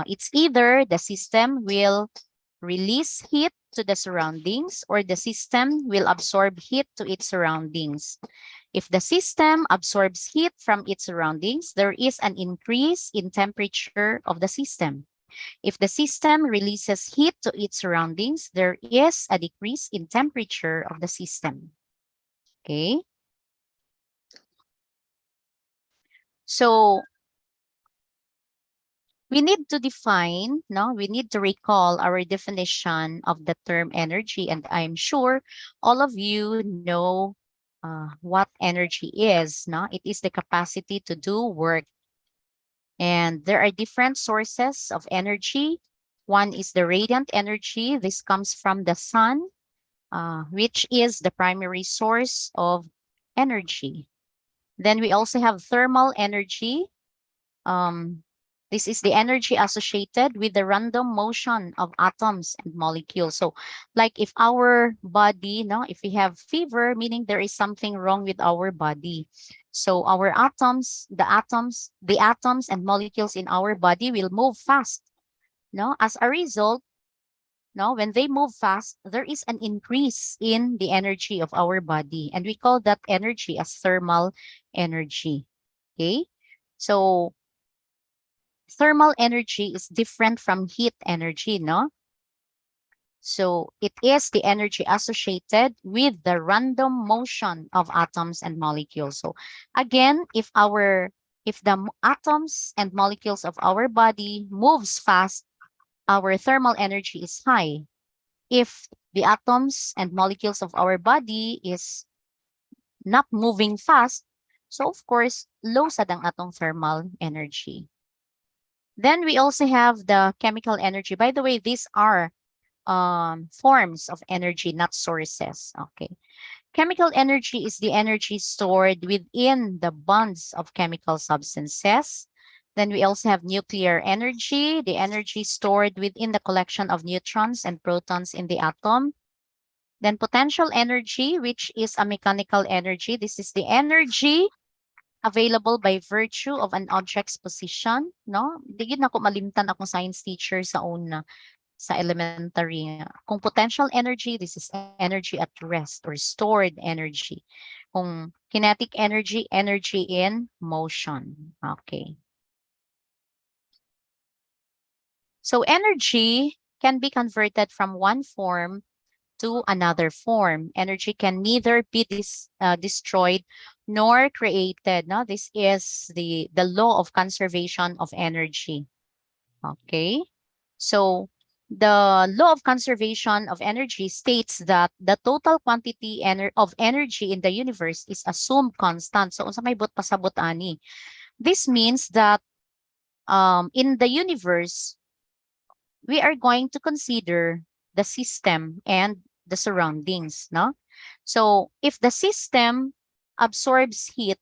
It's either the system will release heat to the surroundings or the system will absorb heat to its surroundings. If the system absorbs heat from its surroundings, there is an increase in temperature of the system. If the system releases heat to its surroundings, there is a decrease in temperature of the system. Okay? So, we need to define, no? We need to recall our definition of the term energy, and I'm sure all of you know what energy is, no? It is the capacity to do work. And there are different sources of energy. One is the radiant energy. This comes from the sun, which is the primary source of energy. Then we also have thermal energy. This is the energy associated with the random motion of atoms and molecules. So like if our body, no, if we have fever, meaning there is something wrong with our body. So our atoms, the atoms and molecules in our body will move fast. No, as a result, no, when they move fast, there is an increase in the energy of our body. And we call that energy as thermal energy. Okay. So thermal energy is different from heat energy, no? So it is the energy associated with the random motion of atoms and molecules. So again, if the atoms and molecules of our body moves fast, our thermal energy is high. If the atoms and molecules of our body is not moving fast, so of course, low sad ang atong thermal energy. Then we also have the chemical energy. By the way, these are forms of energy, not sources. Okay. Chemical energy is the energy stored within the bonds of chemical substances. Then we also have nuclear energy, the energy stored within the collection of neutrons and protons in the atom. Then potential energy, which is a mechanical energy. This is the energy available by virtue of an object's position, no? Di gid nako malimtan akong science teacher sa una, sa elementary. Kung potential energy, this is energy at rest or stored energy. Kung kinetic energy, energy in motion. Okay. So energy can be converted from one form to another form. Energy can neither be destroyed nor created. No, this is the law of conservation of energy. Okay, so the law of conservation of energy states that the total quantity of energy in the universe is assumed constant. So unsa may but pasabot ani? This means that in the universe, we are going to consider the system and the surroundings, no? So if the system absorbs heat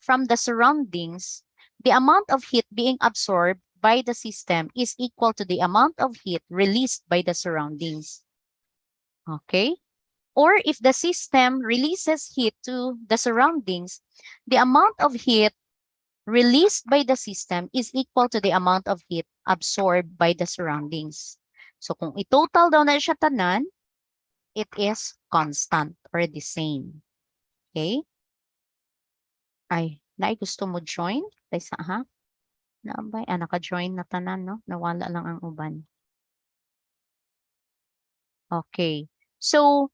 from the surroundings, the amount of heat being absorbed by the system is equal to the amount of heat released by the surroundings. Okay? Or if the system releases heat to the surroundings, the amount of heat released by the system is equal to the amount of heat absorbed by the surroundings. So kung i-total daw na siya tanan, it is constant or the same. Okay? Ay, naay gusto mo join? Kaysa ha? Naabay, naka-join na tanan, no? Nawala lang ang uban. Okay. So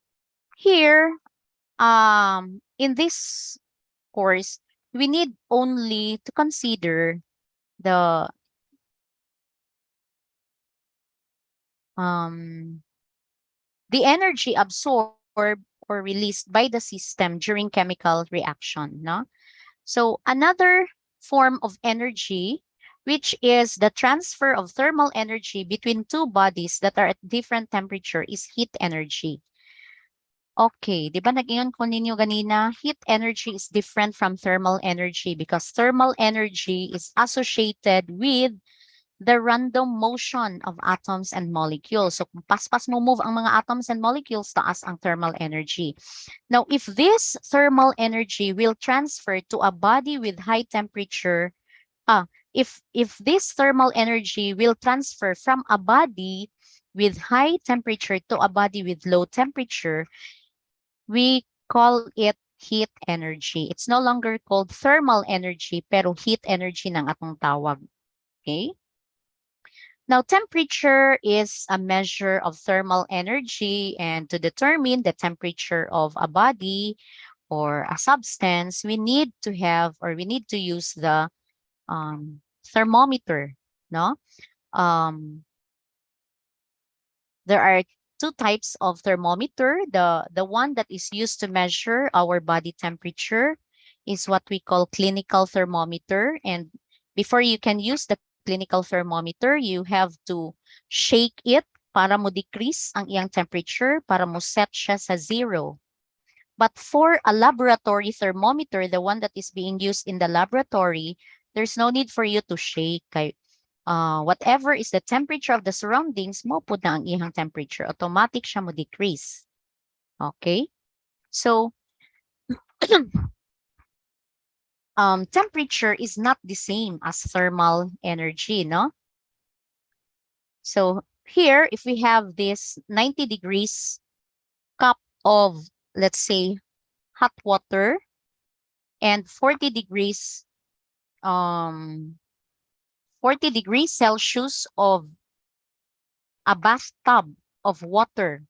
here, in this course, we need only to consider the energy absorbed or released by the system during chemical reaction, no? So another form of energy, which is the transfer of thermal energy between two bodies that are at different temperature, is heat energy. Okay, di ba nag-ingon ko ninyo ganina, heat energy is different from thermal energy because thermal energy is associated with the random motion of atoms and molecules. So kung paspas mo move ang mga atoms and molecules, taas ang thermal energy. Now, if this thermal energy will transfer to a body with high temperature, if this thermal energy will transfer from a body with high temperature to a body with low temperature, we call it heat energy. It's no longer called thermal energy, pero heat energy ng atong tawag. Okay? Now, temperature is a measure of thermal energy, and to determine the temperature of a body or a substance, we need to have, or we need to use the thermometer, no? There are two types of thermometer. The one that is used to measure our body temperature is what we call clinical thermometer. And before you can use the clinical thermometer, you have to shake it para mo decrease ang iyang temperature, para mo set siya sa 0. But for a laboratory thermometer, the one that is being used in the laboratory, there's no need for you to shake. Whatever is the temperature of the surroundings, mo po na ang iyang temperature. Automatic siya mo decrease. Okay? So, temperature is not the same as thermal energy, no? So here, if we have this 90 degrees cup of, let's say, hot water and 40 degrees Celsius of a bathtub of water,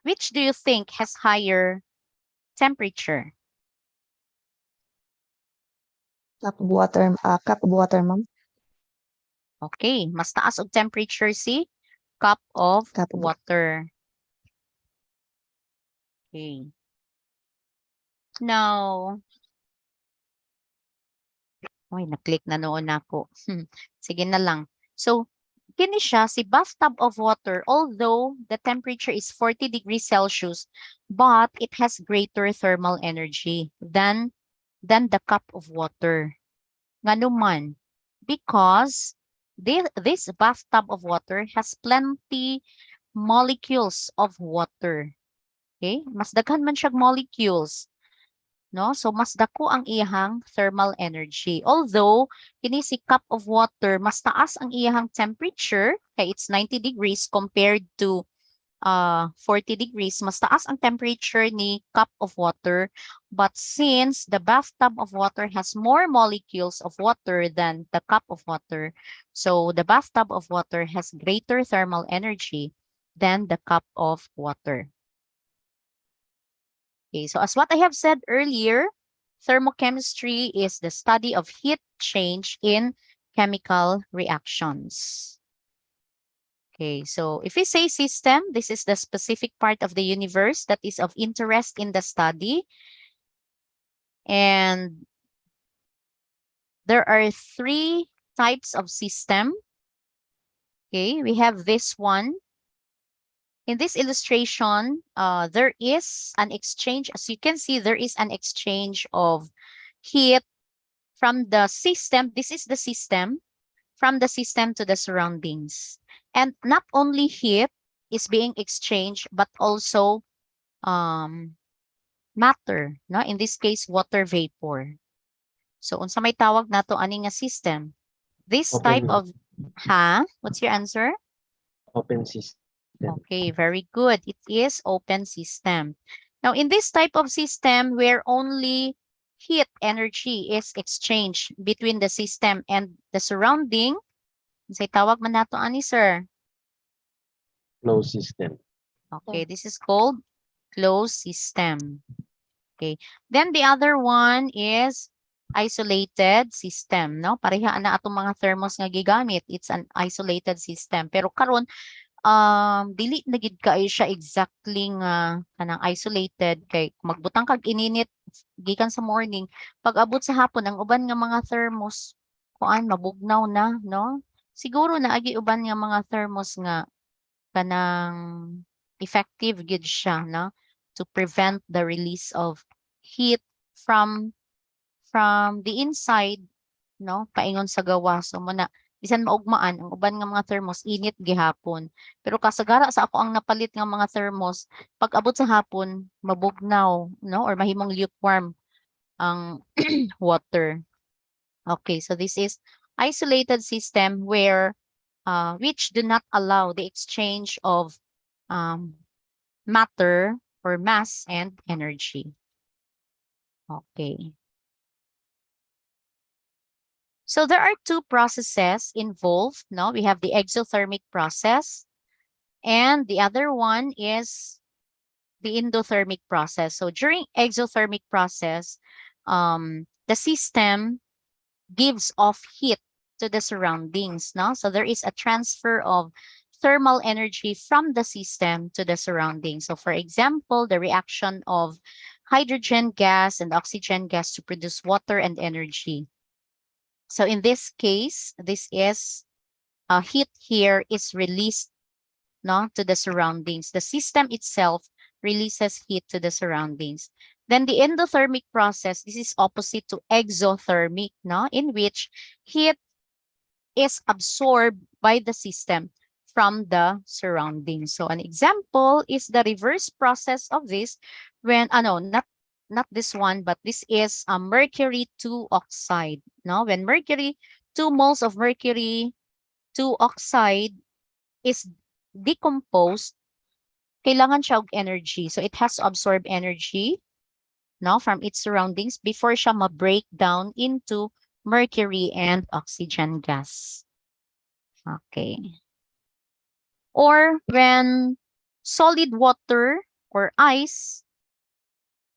which do you think has higher temperature? Cup of water, ma'am. Okay, mas taas og temperature si cup of water. Okay. Now, na-click na noon ako. Sige na lang. So, kini siya, si bathtub of water, although the temperature is 40 degrees Celsius, but it has greater thermal energy than the cup of water. Nga naman, because this bathtub of water has plenty molecules of water. Okay? Mas daghan man siya molecules. No? So, mas dako ang iyang thermal energy. Although, kini si cup of water, mas taas ang iyang temperature, kaya it's 90 degrees compared to 40 degrees, mas taas ang temperature ni cup of water. But since the bathtub of water has more molecules of water than the cup of water, so the bathtub of water has greater thermal energy than the cup of water. Okay, so as what I have said earlier, thermochemistry is the study of heat change in chemical reactions. Okay, so if we say system, this is the specific part of the universe that is of interest in the study. And there are 3 types of system. Okay, we have this one. In this illustration, there is an exchange. As you can see, there is an exchange of heat from the system. This is the system, from the system to the surroundings. And not only heat is being exchanged, but also matter. No? In this case, water vapor. So, unsa may tawag nato ani nga system? This Open. type of, what's your answer? Open system. Okay, very good. It is open system. Now, in this type of system where only heat energy is exchanged between the system and the surrounding, say tawag man nato ani, sir? Closed system. Okay, this is called closed system. Okay. Then the other one is isolated system, no? Pareha na atong mga thermos nga gigamit. It's an isolated system. Pero karon dili na gid kaayo siya exactly nga kanang isolated kay kung magbutang kag ininit gikan sa morning, pag abot sa hapon ang uban nga mga thermos kuan mabugnaw na, no? Siguro na agi uban nga mga thermos nga kanang effective gid siya, no? To prevent the release of heat from the inside, no? Paingon sa gawa. So muna bisan maugmaan ang uban nga mga thermos init gihapon. Pero kasagara sa ako ang napalit nga mga thermos, pag abot sa hapon mabugnaw, no? Or mahimong lukewarm ang water. Okay, so this is isolated system where which do not allow the exchange of matter or mass and energy. Okay. So there are two processes involved. No, we have the exothermic process, and the other one is the endothermic process. So during exothermic process, the system gives off heat to the surroundings. No, so there is a transfer of thermal energy from the system to the surroundings. So for example, the reaction of hydrogen gas and oxygen gas to produce water and energy. So in this case, this is heat here is released, no, to the surroundings. The system itself releases heat to the surroundings. Then the endothermic process, this is opposite to exothermic, no, in which heat is absorbed by the system from the surroundings. So an example is the reverse process of this when, not this one, but this is a mercury 2 oxide. No, when 2 moles of mercury 2 oxide is decomposed, kailangan siya og energy. So it has to absorb energy, no, from its surroundings before siya ma-break down into mercury and oxygen gas. Okay. Or when solid water or ice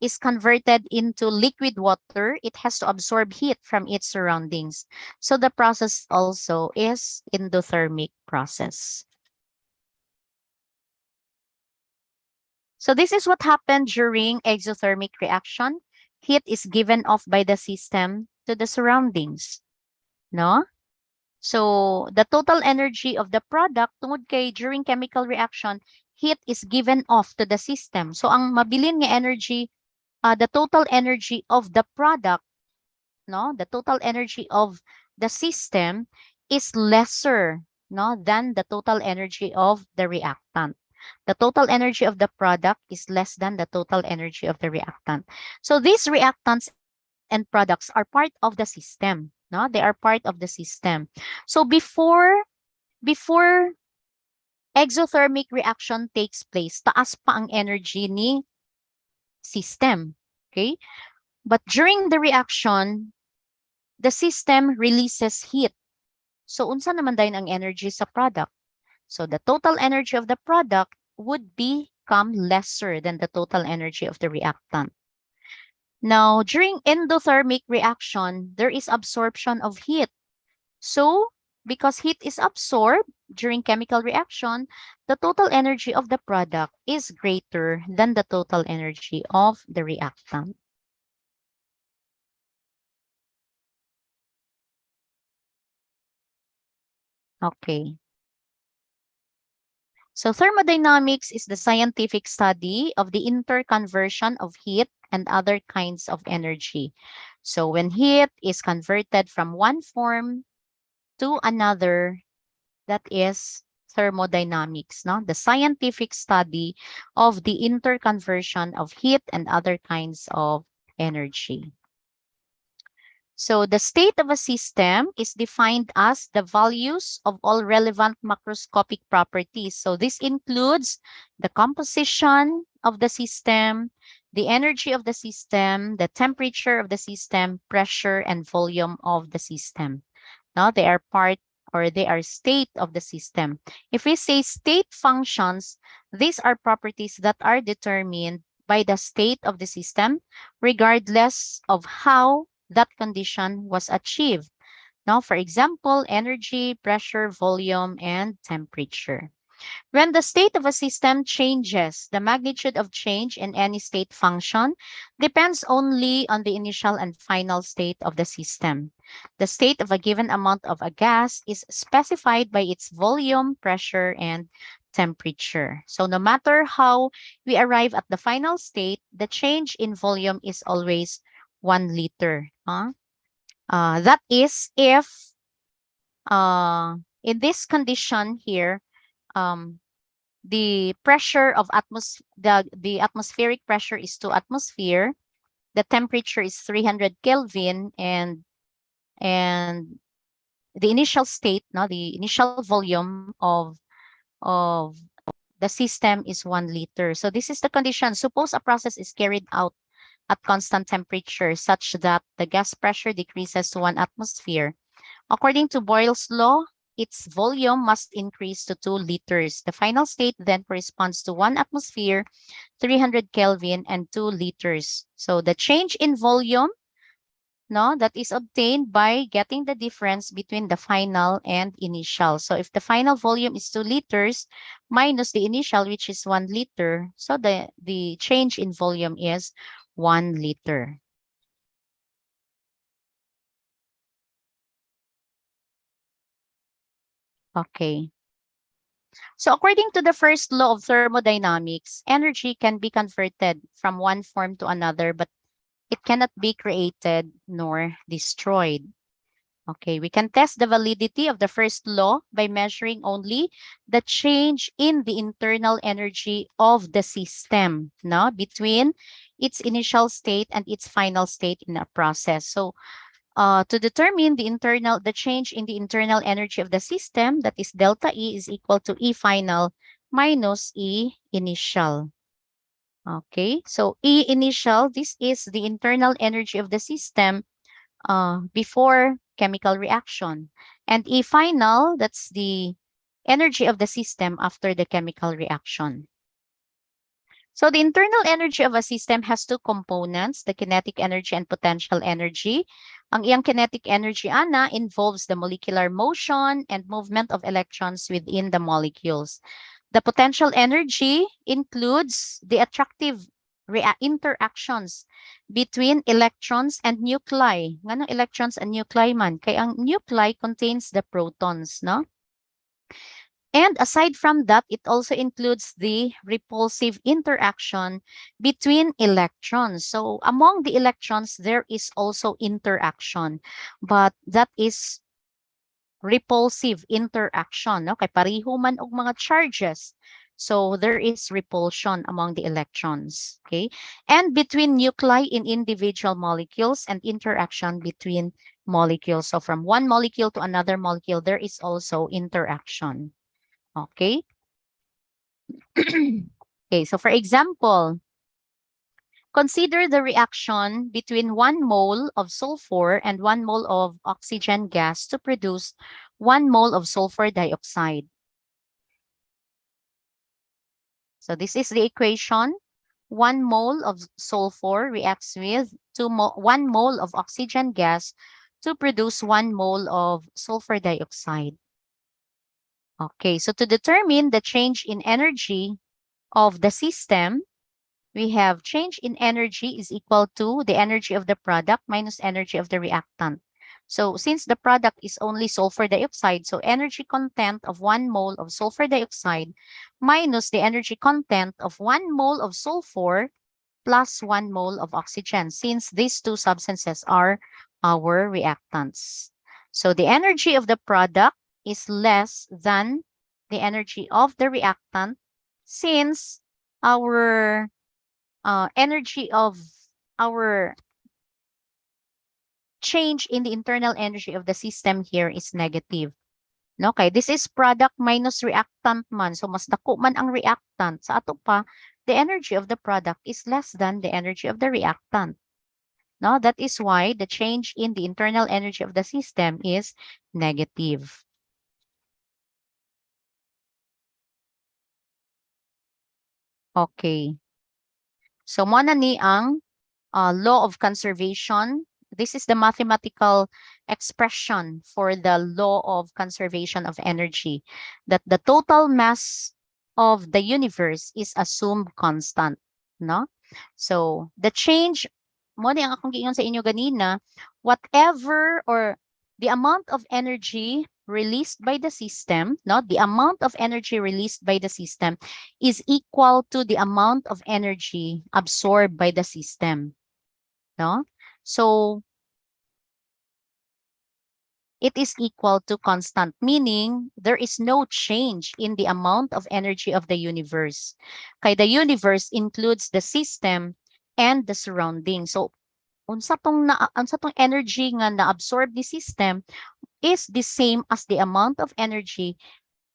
is converted into liquid water, it has to absorb heat from its surroundings. So the process also is endothermic process. So this is what happened during exothermic reaction. Heat is given off by the system to the surroundings, no? So the total energy of the product tungod kay during chemical reaction, heat is given off to the system. So ang mabilin nga energy, the total energy of the product, no, the total energy of the system is lesser, no, than the total energy of the reactant. The total energy of the product is less than the total energy of the reactant. So these reactants and products are part of the system, no? They are part of the system. So before exothermic reaction takes place, taas pa ang energy ni system, okay? But during the reaction, the system releases heat. So unsa naman dayon ang energy sa product? So the total energy of the product would become lesser than the total energy of the reactant. Now, during endothermic reaction, there is absorption of heat. So, because heat is absorbed during chemical reaction, the total energy of the product is greater than the total energy of the reactant. Okay. So thermodynamics is the scientific study of the interconversion of heat and other kinds of energy. So when heat is converted from one form to another, that is thermodynamics, no? The scientific study of the interconversion of heat and other kinds of energy. So the state of a system is defined as the values of all relevant macroscopic properties. So this includes the composition of the system, the energy of the system, the temperature of the system, pressure, and volume of the system. Now they are part or they are state of the system. If we say state functions, these are properties that are determined by the state of the system, regardless of how that condition was achieved. Now, for example, energy, pressure, volume, and temperature. When the state of a system changes, the magnitude of change in any state function depends only on the initial and final state of the system. The state of a given amount of a gas is specified by its volume, pressure, and temperature. So no matter how we arrive at the final state, the change in volume is always 1 liter. That is if in this condition here, the pressure of the atmospheric pressure is 2 atmosphere, the temperature is 300 Kelvin, and the initial state, the initial volume of the system is 1 liter. So this is the condition. Suppose a process is carried out at constant temperature such that the gas pressure decreases to 1 atmosphere. According to Boyle's law, its volume must increase to 2 liters. The final state then corresponds to 1 atmosphere, 300 Kelvin, and 2 liters. So the change in volume, that is obtained by getting the difference between the final and initial. So if the final volume is 2 liters minus the initial, which is 1 liter, so the change in volume is 1 liter. Okay. So according to the first law of thermodynamics, energy can be converted from one form to another, but it cannot be created nor destroyed. Okay, we can test the validity of the first law by measuring only the change in the internal energy of the system, between its initial state and its final state in a process. So to determine the change in the internal energy of the system, that is delta E is equal to E final minus E initial. Okay, so E initial, this is the internal energy of the system before chemical reaction. And E final, that's the energy of the system after the chemical reaction. So the internal energy of a system has 2 components, the kinetic energy and potential energy. Ang iyang kinetic energy, involves the molecular motion and movement of electrons within the molecules. The potential energy includes the attractive interactions between electrons and nuclei. Ngano electrons and nuclei man? Kaya ang nuclei contains the protons, And aside from that, it also includes the repulsive interaction between electrons. So among the electrons, there is also interaction, but that is repulsive interaction. Kay pareho man og mga charges. So there is repulsion among the electrons. Okay, and between nuclei in individual molecules and interaction between molecules. So from one molecule to another molecule, there is also interaction. Okay. Okay, so for example, consider the reaction between 1 mole of sulfur and 1 mole of oxygen gas to produce 1 mole of sulfur dioxide. So this is the equation. 1 mole of sulfur reacts with 1 mole of oxygen gas to produce 1 mole of sulfur dioxide. Okay, so to determine the change in energy of the system, we have change in energy is equal to the energy of the product minus energy of the reactant. So since the product is only sulfur dioxide, so energy content of 1 mole of sulfur dioxide minus the energy content of 1 mole of sulfur plus 1 mole of oxygen, since these 2 substances are our reactants. So the energy of the product is less than the energy of the reactant, since our energy of our change in the internal energy of the system here is negative. Okay, this is product minus reactant man. So mas dako man ang reactant. Sa ato pa, the energy of the product is less than the energy of the reactant. That is why the change in the internal energy of the system is negative. Okay. So mo na ni ang law of conservation. This is the mathematical expression for the law of conservation of energy, that the total mass of the universe is assumed constant, no? So the change, mo ni ang akong giingon sa inyo ganina, whatever or the amount of energy released by the system, no? The amount of energy released by the system is equal to the amount of energy absorbed by the system. No? So it is equal to constant, meaning there is no change in the amount of energy of the universe. Kay the universe includes the system and the surrounding. So unsa tong energy nga na-absorb the system is the same as the amount of energy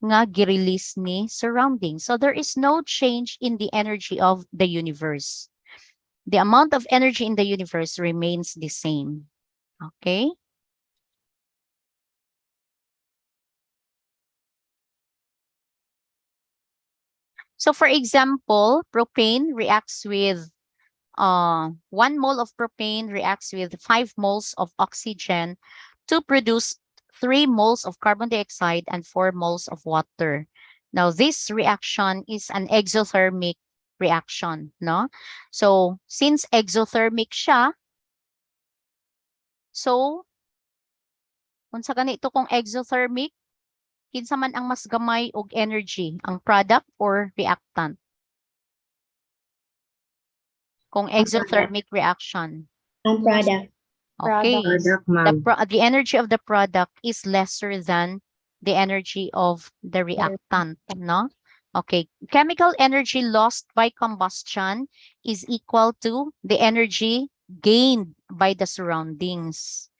nga gi-release ni surrounding. So there is no change in the energy of the universe. The amount of energy in the universe remains the same. Okay? So for example, propane reacts with 1 mole of propane reacts with 5 moles of oxygen to produce 3 moles of carbon dioxide and 4 moles of water. Now, this reaction is an exothermic reaction, no? So, since exothermic siya, so, unsa ganito kung exothermic, kinsa man ang mas gamay og energy, ang product or reactant? Kung exothermic reaction. Ang product. Okay. Product, ma'am. The energy of the product is lesser than the energy of the reactant, no? Okay. Chemical energy lost by combustion is equal to the energy gained by the surroundings.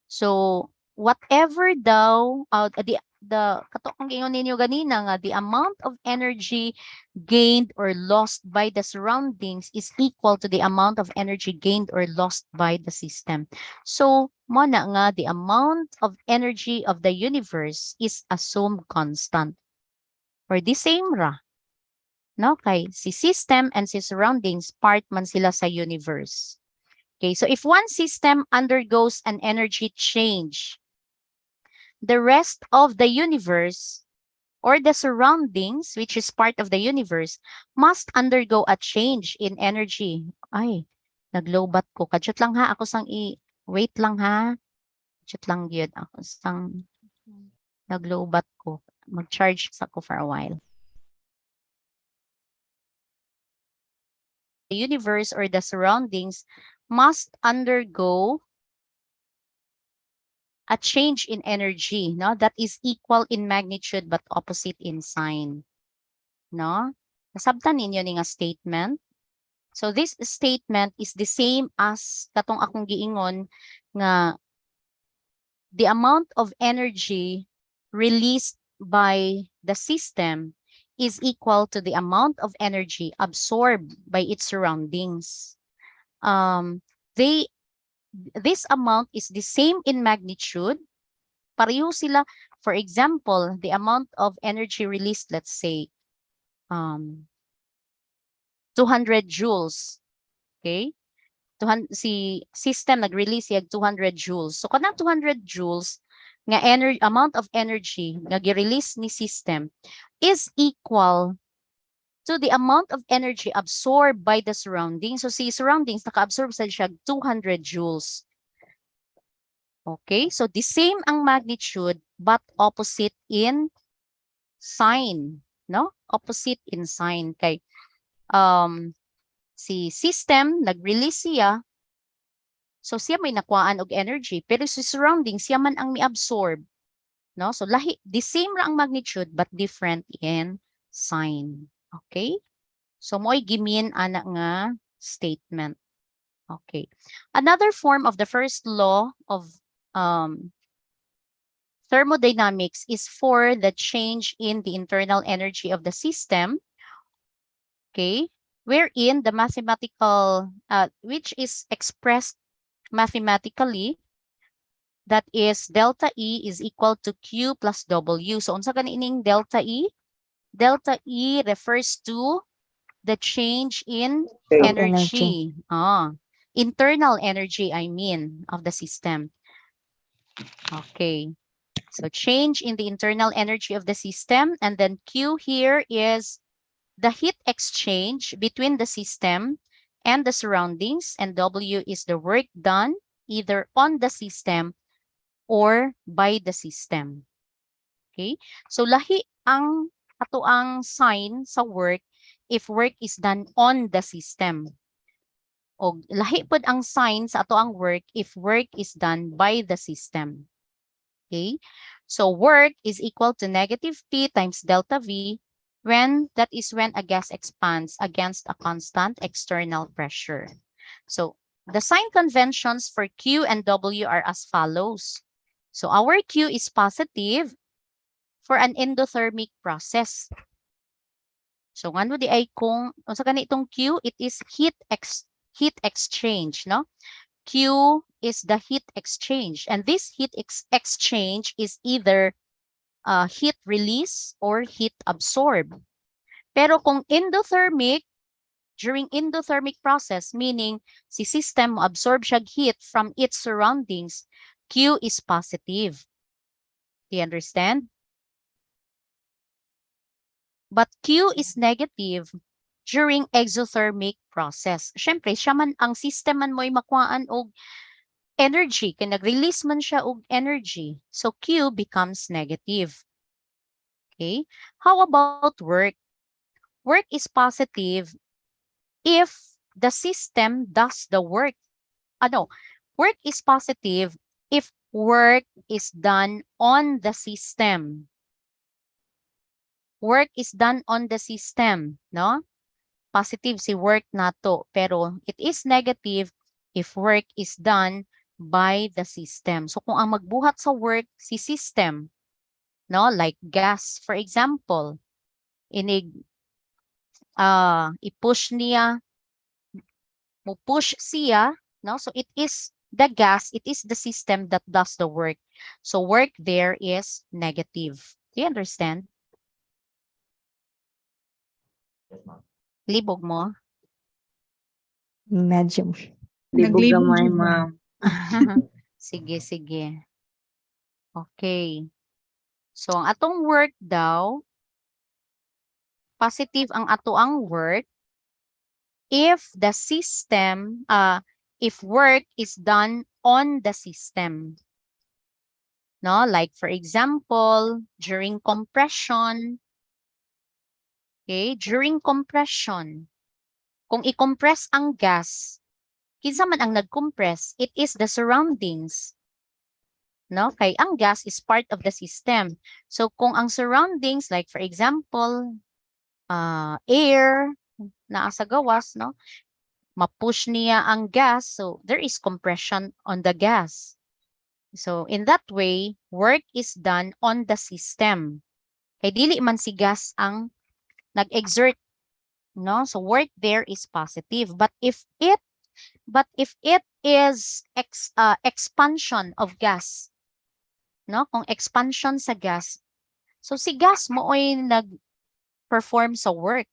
So, whatever daw, kato kung ingon ninyo ganina nga, the amount of energy gained or lost by the surroundings is equal to the amount of energy gained or lost by the system. So, mo na nga, the amount of energy of the universe is assumed constant. Or the same ra. No? Kay si system and si surroundings, part man sila sa universe. Okay, so if one system undergoes an energy change, the rest of the universe or the surroundings, which is part of the universe, must undergo a change in energy. Ay, naglobat ko. Kadyot lang ha, ako wait lang ha. Kadyot lang yun. Ako sang naglobat ko. Mag-charge sa ko for a while. The universe or the surroundings must undergo a change in energy, no? That is equal in magnitude but opposite in sign. No? Nasabtan ninyo ni nga statement. So this statement is the same as katong akong giingon nga the amount of energy released by the system is equal to the amount of energy absorbed by its surroundings. This amount is the same in magnitude. Pareho sila. For example, the amount of energy released, let's say, 200 joules. Okay? Si system nag-release yung 200 joules. So, kanang 200 joules nga amount of energy nga gi-release ni system is equal to the amount of energy absorbed by the surroundings. So, si surroundings, naka-absorb sa siya 200 joules. Okay? So, the same ang magnitude but opposite in sign. No? Opposite in sign. Kay, si system, nag-release siya. So, siya may nakuhaan og energy. Pero si surroundings, siya man ang mi-absorb. No? So, the same ra ang magnitude but different in sign. Okay? So, mo'y gimin ana nga statement. Okay. Another form of the first law of thermodynamics is for the change in the internal energy of the system. Okay? Wherein the mathematical, which is expressed mathematically, that is delta E is equal to Q plus W. So, unsa ganining delta E? Delta E refers to the change in Energy. energy. Internal energy, I mean, of the system. Okay. So change in the internal energy of the system. And then Q here is the heat exchange between the system and the surroundings. And W is the work done either on the system or by the system. Okay? So lahi ang ato ang sign sa work if work is done on the system. O lahi pod ang sign sa ato ang work if work is done by the system. Okay? So work is equal to negative P times delta V when a gas expands against a constant external pressure. So the sign conventions for Q and W are as follows. So our Q is positive for an endothermic process. So ngano di ay kung sa ganitong Q, it is heat exchange, no? Q is the heat exchange, and this heat exchange is either heat release or heat absorb. Pero kung endothermic, during endothermic process, meaning si system absorb siya heat from its surroundings, Q is positive. Do you understand? But Q is negative during exothermic process. Syempre, siya man ang system man mo'y makuhaan og energy, kaya nag-release man siya og energy. So Q becomes negative. Okay? How about work? Work is positive if the system does the work. Work is positive if work is done on the system. Work is done on the system, no? Positive si work nato, pero it is negative if work is done by the system. So kung ang magbuhat sa work si system, no, like gas for example, i-push niya, mo-push siya, no? So it is the gas, it is the system that does the work. So work there is negative. Do you understand? Libog mo? Medyo. Libog gamay, ma'am. Sige, sige. Okay. So, ang atong work daw, positive ang ato ang work if the system, if work is done on the system. No, like for example, during compression. Okay, during compression. Kung i-compress ang gas, kinsa man ang nag-compress, it is the surroundings. No? Kay ang gas is part of the system. So kung ang surroundings, like for example, air, naa sa gawas, no? Ma-push niya ang gas, so there is compression on the gas. So in that way, work is done on the system. Kay dili man si gas ang nag-exert, no? So work there is positive. But if it is expansion of gas, no? Kung expansion sa gas, so si gas mo ay nag-perform sa work.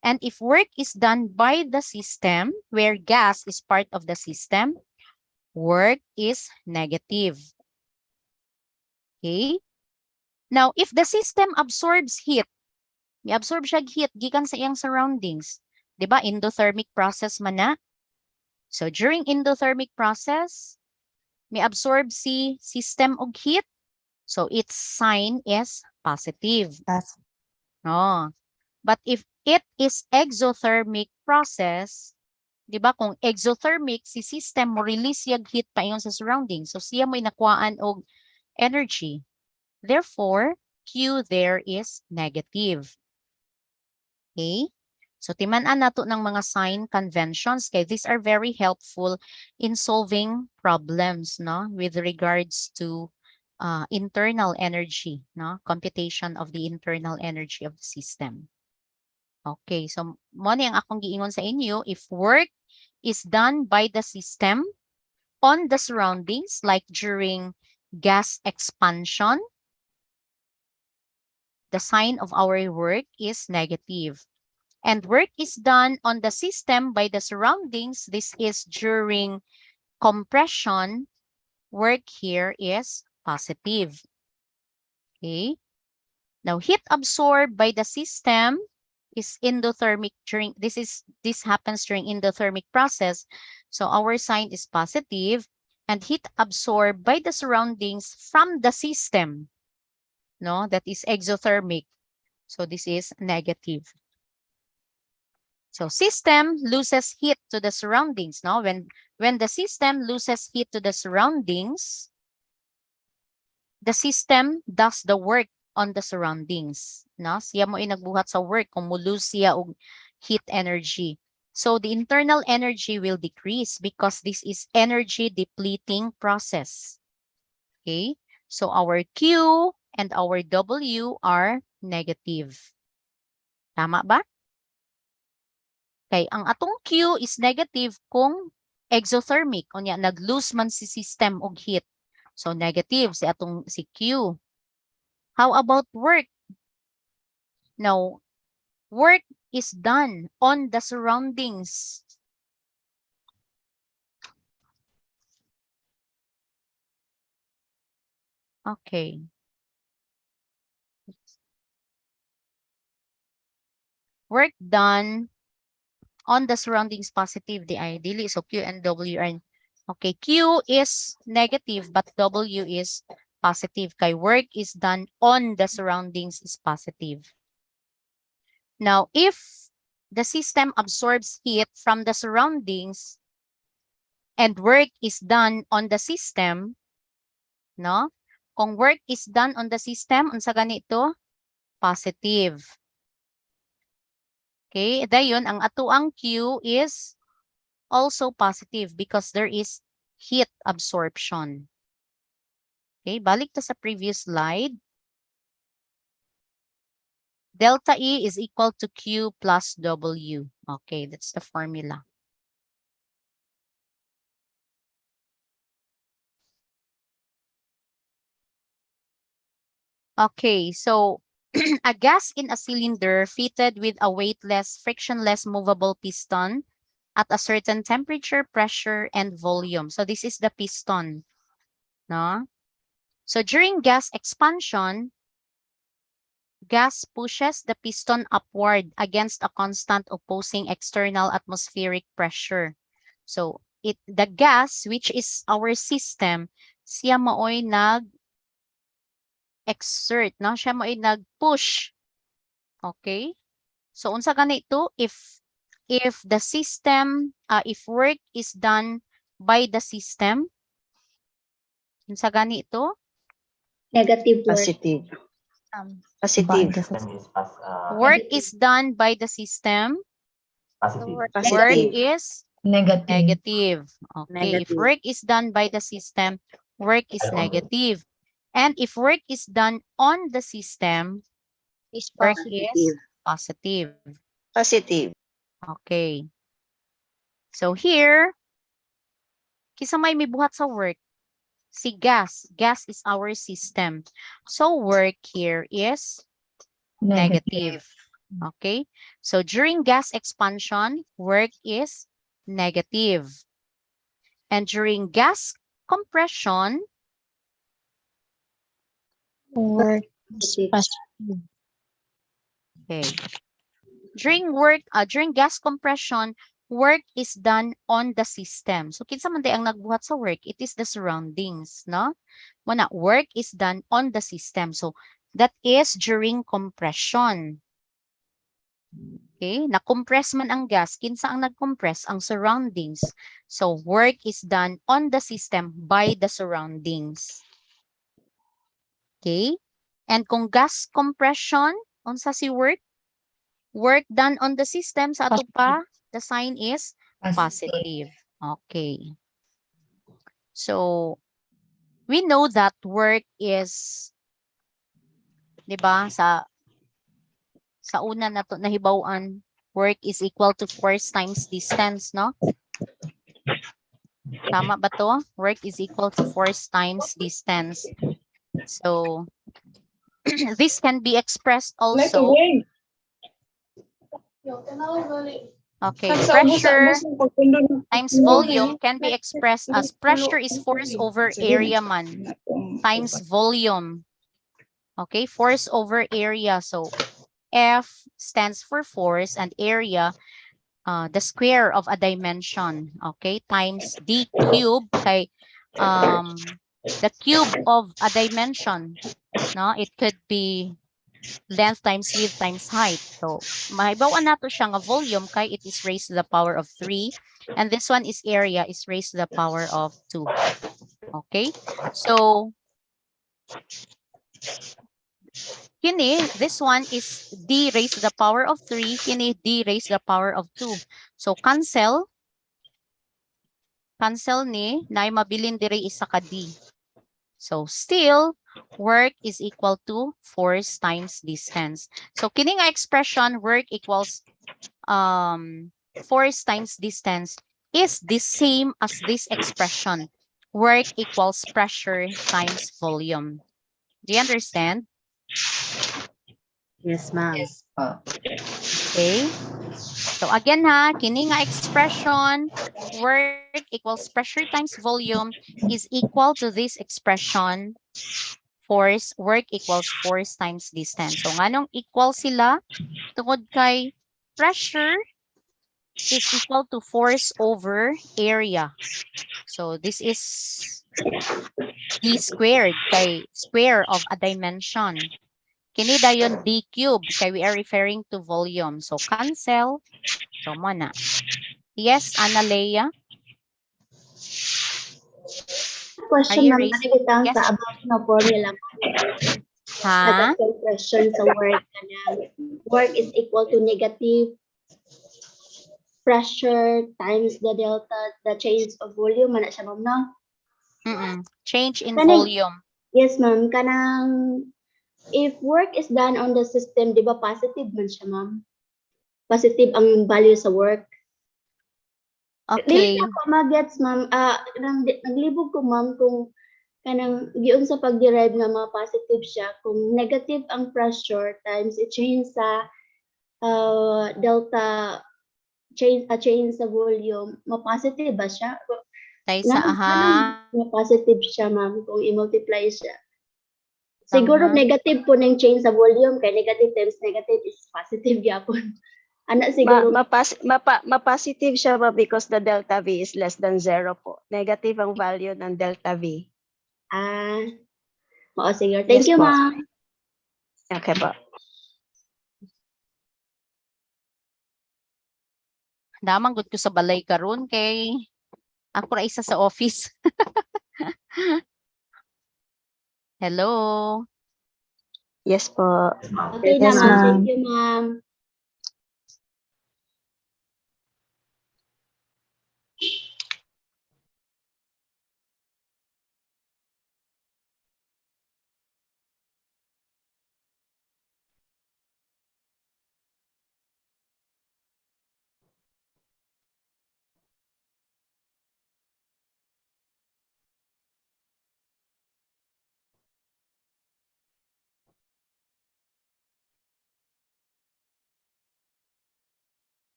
And if work is done by the system, where gas is part of the system, work is negative. Okay? Now, if the system absorbs heat, i-absorb siya heat gikan sa iyang surroundings. Diba? Endothermic process man na. So, during endothermic process, may absorb si system og heat. So, its sign is positive. No. But if it is exothermic process, diba? Kung exothermic, si system mo release yung heat pa yung sa surroundings. So, siya mo'y nakuhaan og energy. Therefore, Q there is negative. Okay? So, timan-an nato ng mga sign conventions kay these are very helpful in solving problems, no? With regards to internal energy, no? Computation of the internal energy of the system. Okay, so mo ni ang akong giingon sa inyo, if work is done by the system on the surroundings, like during gas expansion, the sign of our work is negative. and work is done on the system by the surroundings. This is during compression. Work here is positive. Okay. Now, heat absorbed by the system is endothermic during this happens during endothermic process. So our sign is positive, and heat absorbed by the surroundings from the system, no, that is exothermic. So this is negative. So system loses heat to the surroundings, no? When the system loses heat to the surroundings, the system does the work on the surroundings, no? Siya mo nagbuhat sa work kung mo-lose siya og heat energy. So the internal energy will decrease because this is energy depleting process. Okay? So our Q and our W are negative. Tama ba? Okay, ang atong Q is negative kung exothermic, unya nag-lose man si system og heat. So negative si Q. How about work? Now, work is done on the surroundings. Okay. Work done on the surroundings positive, the ideally. So Q and W are, okay, Q is negative, but W is positive. Kay work is done on the surroundings is positive. Now, if the system absorbs heat from the surroundings and work is done on the system, no? Kung work is done on the system, unsa ganito? Positive. Okay, dayon ang atuang Q is also positive because there is heat absorption. Okay, balik ta sa previous slide. Delta E is equal to Q plus W. Okay, that's the formula. Okay, so a gas in a cylinder fitted with a weightless, frictionless, movable piston at a certain temperature, pressure, and volume. So this is the piston. No? So during gas expansion, gas pushes the piston upward against a constant opposing external atmospheric pressure. So the gas, which is our system, siya maoy nag-exert, no? Siya maoy nag-push. Okay? So unsa ganito if the system, if work is done by the system, unsa ganito? Negative work. Positive. By Positive. the system. Work is done by the system. Work Positive. is Negative. negative. Okay, if Negative. work is done by the system, work is negative. And if work is done on the system, work is positive. Positive. Okay. So here, kisa may buhat sa work, si gas. Gas is our system. So work here is negative. Okay. So during gas expansion, work is negative. And during gas compression, Work is positive. okay. During gas compression, work is done on the system. So kinsa man day ang nagbuhat sa work, it is the surroundings, no? Muna, work is done on the system. So that is during compression. Okay, na-compress man ang gas, kinsa ang nag-compress? Ang surroundings. So work is done on the system by the surroundings. Okay? And kung gas compression, unsa si work? Work done on the system sa ato pa, the sign is positive. Okay. So we know that work is, di ba, sa una na to nahibaw-an, work is equal to force times distance, no? Tama ba to? Work is equal to force times distance. So this can be expressed also Okay, pressure times volume can be expressed as pressure is force over area man times volume. Okay, force over area. So F stands for force and area, the square of a dimension. Okay, times D cube kay the cube of a dimension. No, it could be length times width times height. So, mahibawan nato siya nga volume kay it is raised to the power of 3. And this one is area is raised to the power of 2. Okay? So, kini, this one is d raised to the power of 3. Kini, d raised to the power of 2. So, cancel. Cancel ni, na mabilin dire isa ka d. So, still, work is equal to force times distance. So, kini nga expression, work equals force times distance is the same as this expression. Work equals pressure times volume. Do you understand? Yes, ma'am. Yes po. Okay. So again ha, kini nga expression, work equals pressure times volume is equal to this expression, force, work equals force times distance. So nganong equal sila? Tungod kay pressure is equal to force over area. So this is d squared kay square of a dimension. Kini dayon d cube kay we are referring to volume. So cancel. So mo na. Yes, Analea? Are Question, you ma'am, raising? nakikita Yes. sa about na formula, Ha? question sa work, kanang work is equal to negative pressure times the delta, the change of volume, mana siya, ma'am, no? Change in Kaning- volume. Yes, ma'am, kanang if work is done on the system, di ba positive man siya, ma'am? Positive ang value sa work. Okay. Dili ako magets, ma'am. Naglibog ko, ma'am, kung kanang giun sa pag-derive nga ma-positive siya, kung negative ang pressure times i-change sa delta, change sa volume, ma-positive ba siya? Tay sa aha. Ma-positive siya, ma'am, kung i-multiply siya. Siguro Tama. negative po ng change sa volume, kay negative times negative is positive yapon. Ana siguro. Ma-positive siya ba because the delta V is less than 0 po. Negative ang value ng delta V. Oo, sige. Thank Yes you, po. ma'am. Okay po. Damang gud ko sa balay karon kay ako ra isa sa office. Hello. Yes po. Okay na, Yes, ma'am. ma'am. Thank you, ma'am.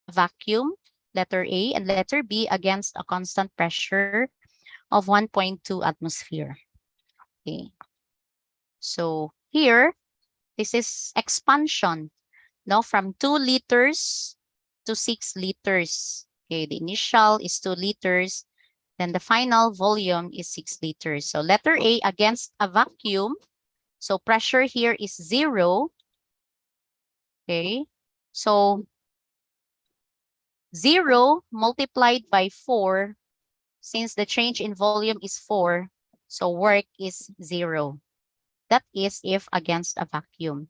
Vacuum, letter A, and letter B against a constant pressure of 1.2 atmosphere. Okay. So here, this is expansion. no, from 2 liters to 6 liters. Okay, the initial is 2 liters, then the final volume is 6 liters. So letter A, against a vacuum. So pressure here is 0. Okay, so 0 multiplied by 4, since the change in volume is 4, so work is 0. That is if against a vacuum.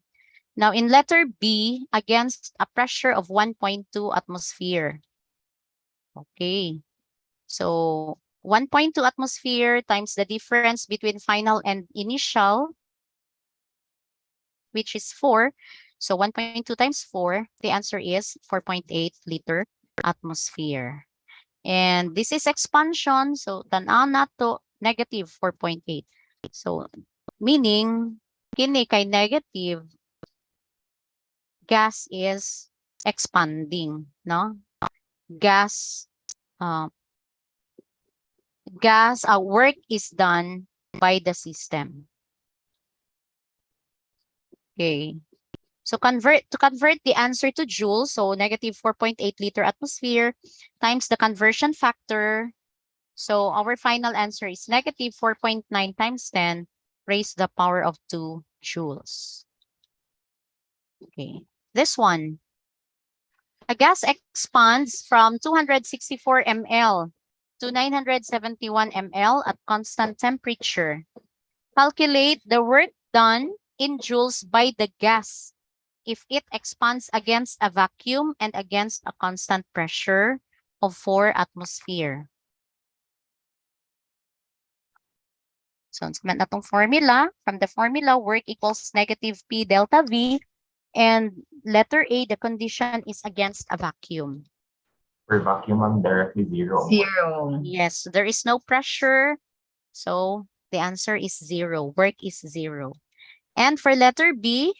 Now in letter B, against a pressure of 1.2 atmosphere. Okay, so 1.2 atmosphere times the difference between final and initial, which is 4. So 1.2 times 4, the answer is 4.8 liter atmosphere. And this is expansion, so tan-aw nato negative 4.8. So meaning kini kay negative, gas is expanding, no? Gas work is done by the system. Okay. So to convert the answer to joules, so negative 4.8 liter atmosphere times the conversion factor. So our final answer is negative 4.9 times 10 raised to the power of 2 joules. Okay, this one. A gas expands from 264 ml to 971 ml at constant temperature. Calculate the work done in joules by the gas if it expands against a vacuum and against a constant pressure of 4 atmosphere. So, naman natong formula. From the formula, work equals negative P delta V. And letter A, the condition is against a vacuum. For vacuum, ma'am, directly 0. 0. Yes, there is no pressure. So the answer is 0. Work is 0. And for letter B,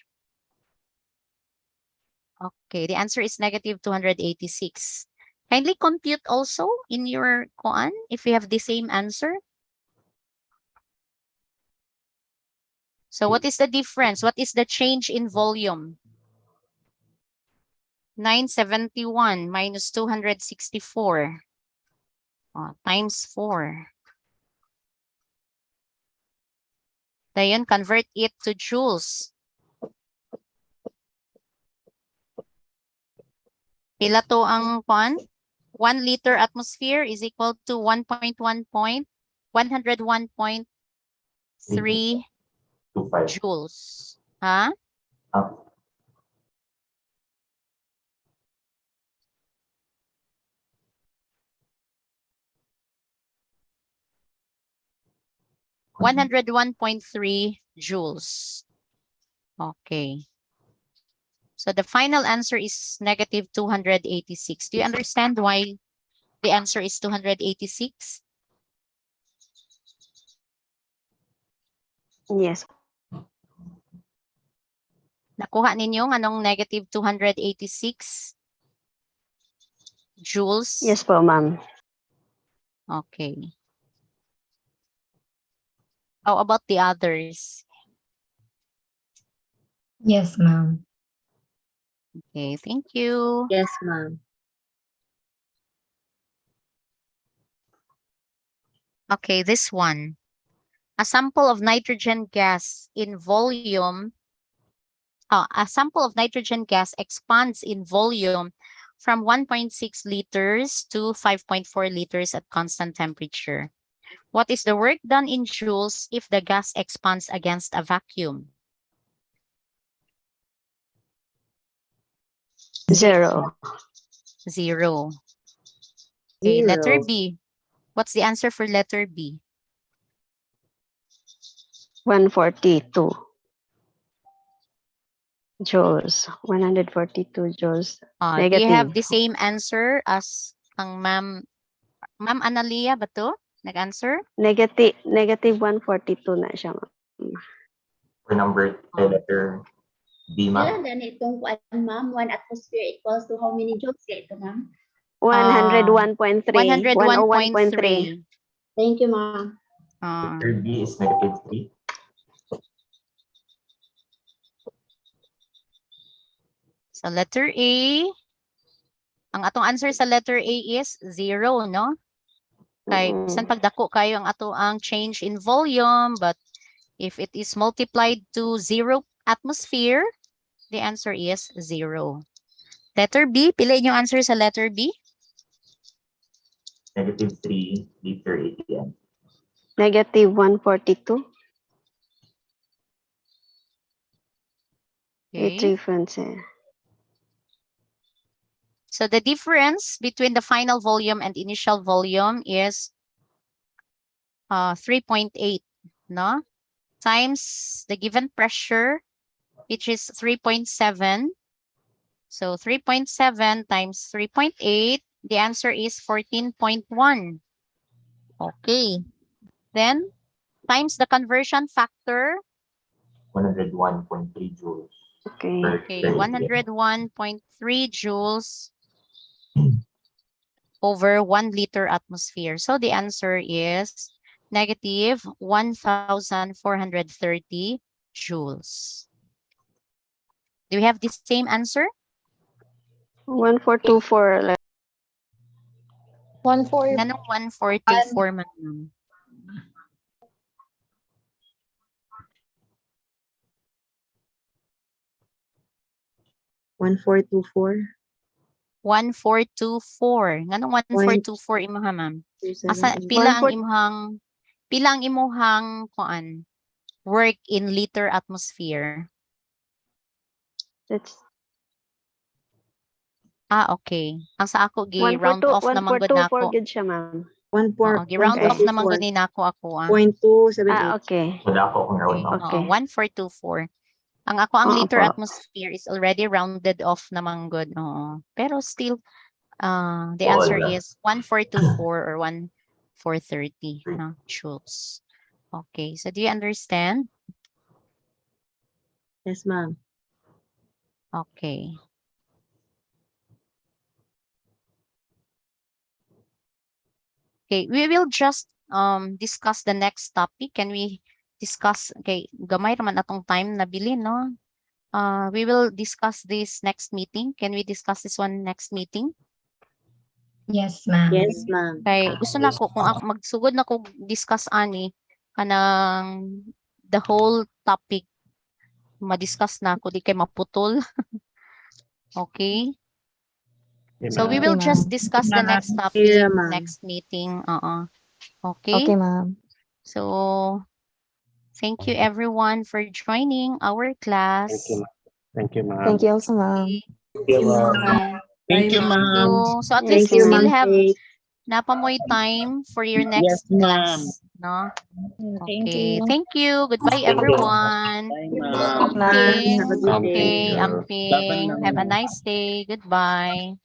okay, the answer is negative 286. Kindly compute also in your koan if you have the same answer. So what is the difference? What is the change in volume? 971 minus 264 times 4. Then convert it to joules. Pila to ang kuan? 1 liter atmosphere is equal to 101.3 joules. Ha? Mm-hmm. 101.3 joules. Okay. So the final answer is negative 286. Do you understand why the answer is 286? Yes. Nakuha ninyo anong negative 286 joules? Yes po, ma'am. Okay. How about the others? Yes, ma'am. Okay, thank you. Yes, ma'am. Okay, this one. A sample of nitrogen gas in volume, a sample of nitrogen gas expands in volume from 1.6 liters to 5.4 liters at constant temperature. What is the work done in joules if the gas expands against a vacuum? 0. 0. Okay, letter B. What's the answer for letter B? 142 joules. 142 joules. Do you have Negative. the same answer as ang Ma'am Analia ba to? Nag-answer? Negative 142 na siya, ma'am. For number letter B, Kailan ma'am. na itong kuan, ma'am? 1 atmosphere equals to how many joules kaya ito, ma'am? 101.3. 101.3. Thank you, ma'am. Letter B is negative 3. So letter A, ang atong answer sa letter A is 0, no? Kay bisan pagdako kayo ang ato ang change in volume, but if it is multiplied to 0 atmosphere, the answer is 0. Letter B, pili yung answer sa letter B. -3 liter ATM. Negative 142. It's Okay. difference. So the difference between the final volume and initial volume is 3.8, no? Times the given pressure, which is 3.7. So 3.7 times 3.8, the answer is 14.1. Okay. Then times the conversion factor. 101.3 joules. Okay. Okay, 101.3 joules over 1 liter atmosphere. So the answer is negative 1,430 joules. Do we have the same answer? 1424. 1,4. Ganong 1424 man. 1424. Ganong 1424 imuha, ma'am? Asa pila ang imuhang kuan work in liter atmosphere? That's Okay. Ang sa ako gi round off naman gud 1424 nako. good siya, ma'am. Oo, gi round off naman gud ni nako ako. Okay. Wala ako kung round off. Okay. 1424. Ang ako ang Oo liter po. atmosphere is already rounded off naman good. Oo. Pero still the answer Wala. is 1424 or 1430 no, joules. Okay, so do you understand? Yes, ma'am. Okay. Okay, we will just discuss the next topic. Can we discuss, okay, gamay raman atong time na bili, no? We will discuss this next meeting. Can we discuss this one next meeting? Yes, ma'am. Yes, ma'am. Kay gusto na ko kung ako magsugod na ko discuss ani kanang the whole topic ma-discuss na ako di kay maputol. Okay? So we Okay, will just ma'am. discuss the next topic Yeah, ma'am. next meeting. Okay, Okay? ma'am. So thank you everyone for joining our class. Thank you, ma'am. Thank you also, ma'am. Thank you, ma'am. Thank you, ma'am. So at Thank least you, you still ma'am. have Faith. napamoy time for your Yes, next ma'am. class. No? Thank Okay. you. Thank you. Goodbye everyone. Bye, ma'am. Okay. Have a good day. Okay, Thank you. Amping. Have a nice day. Goodbye.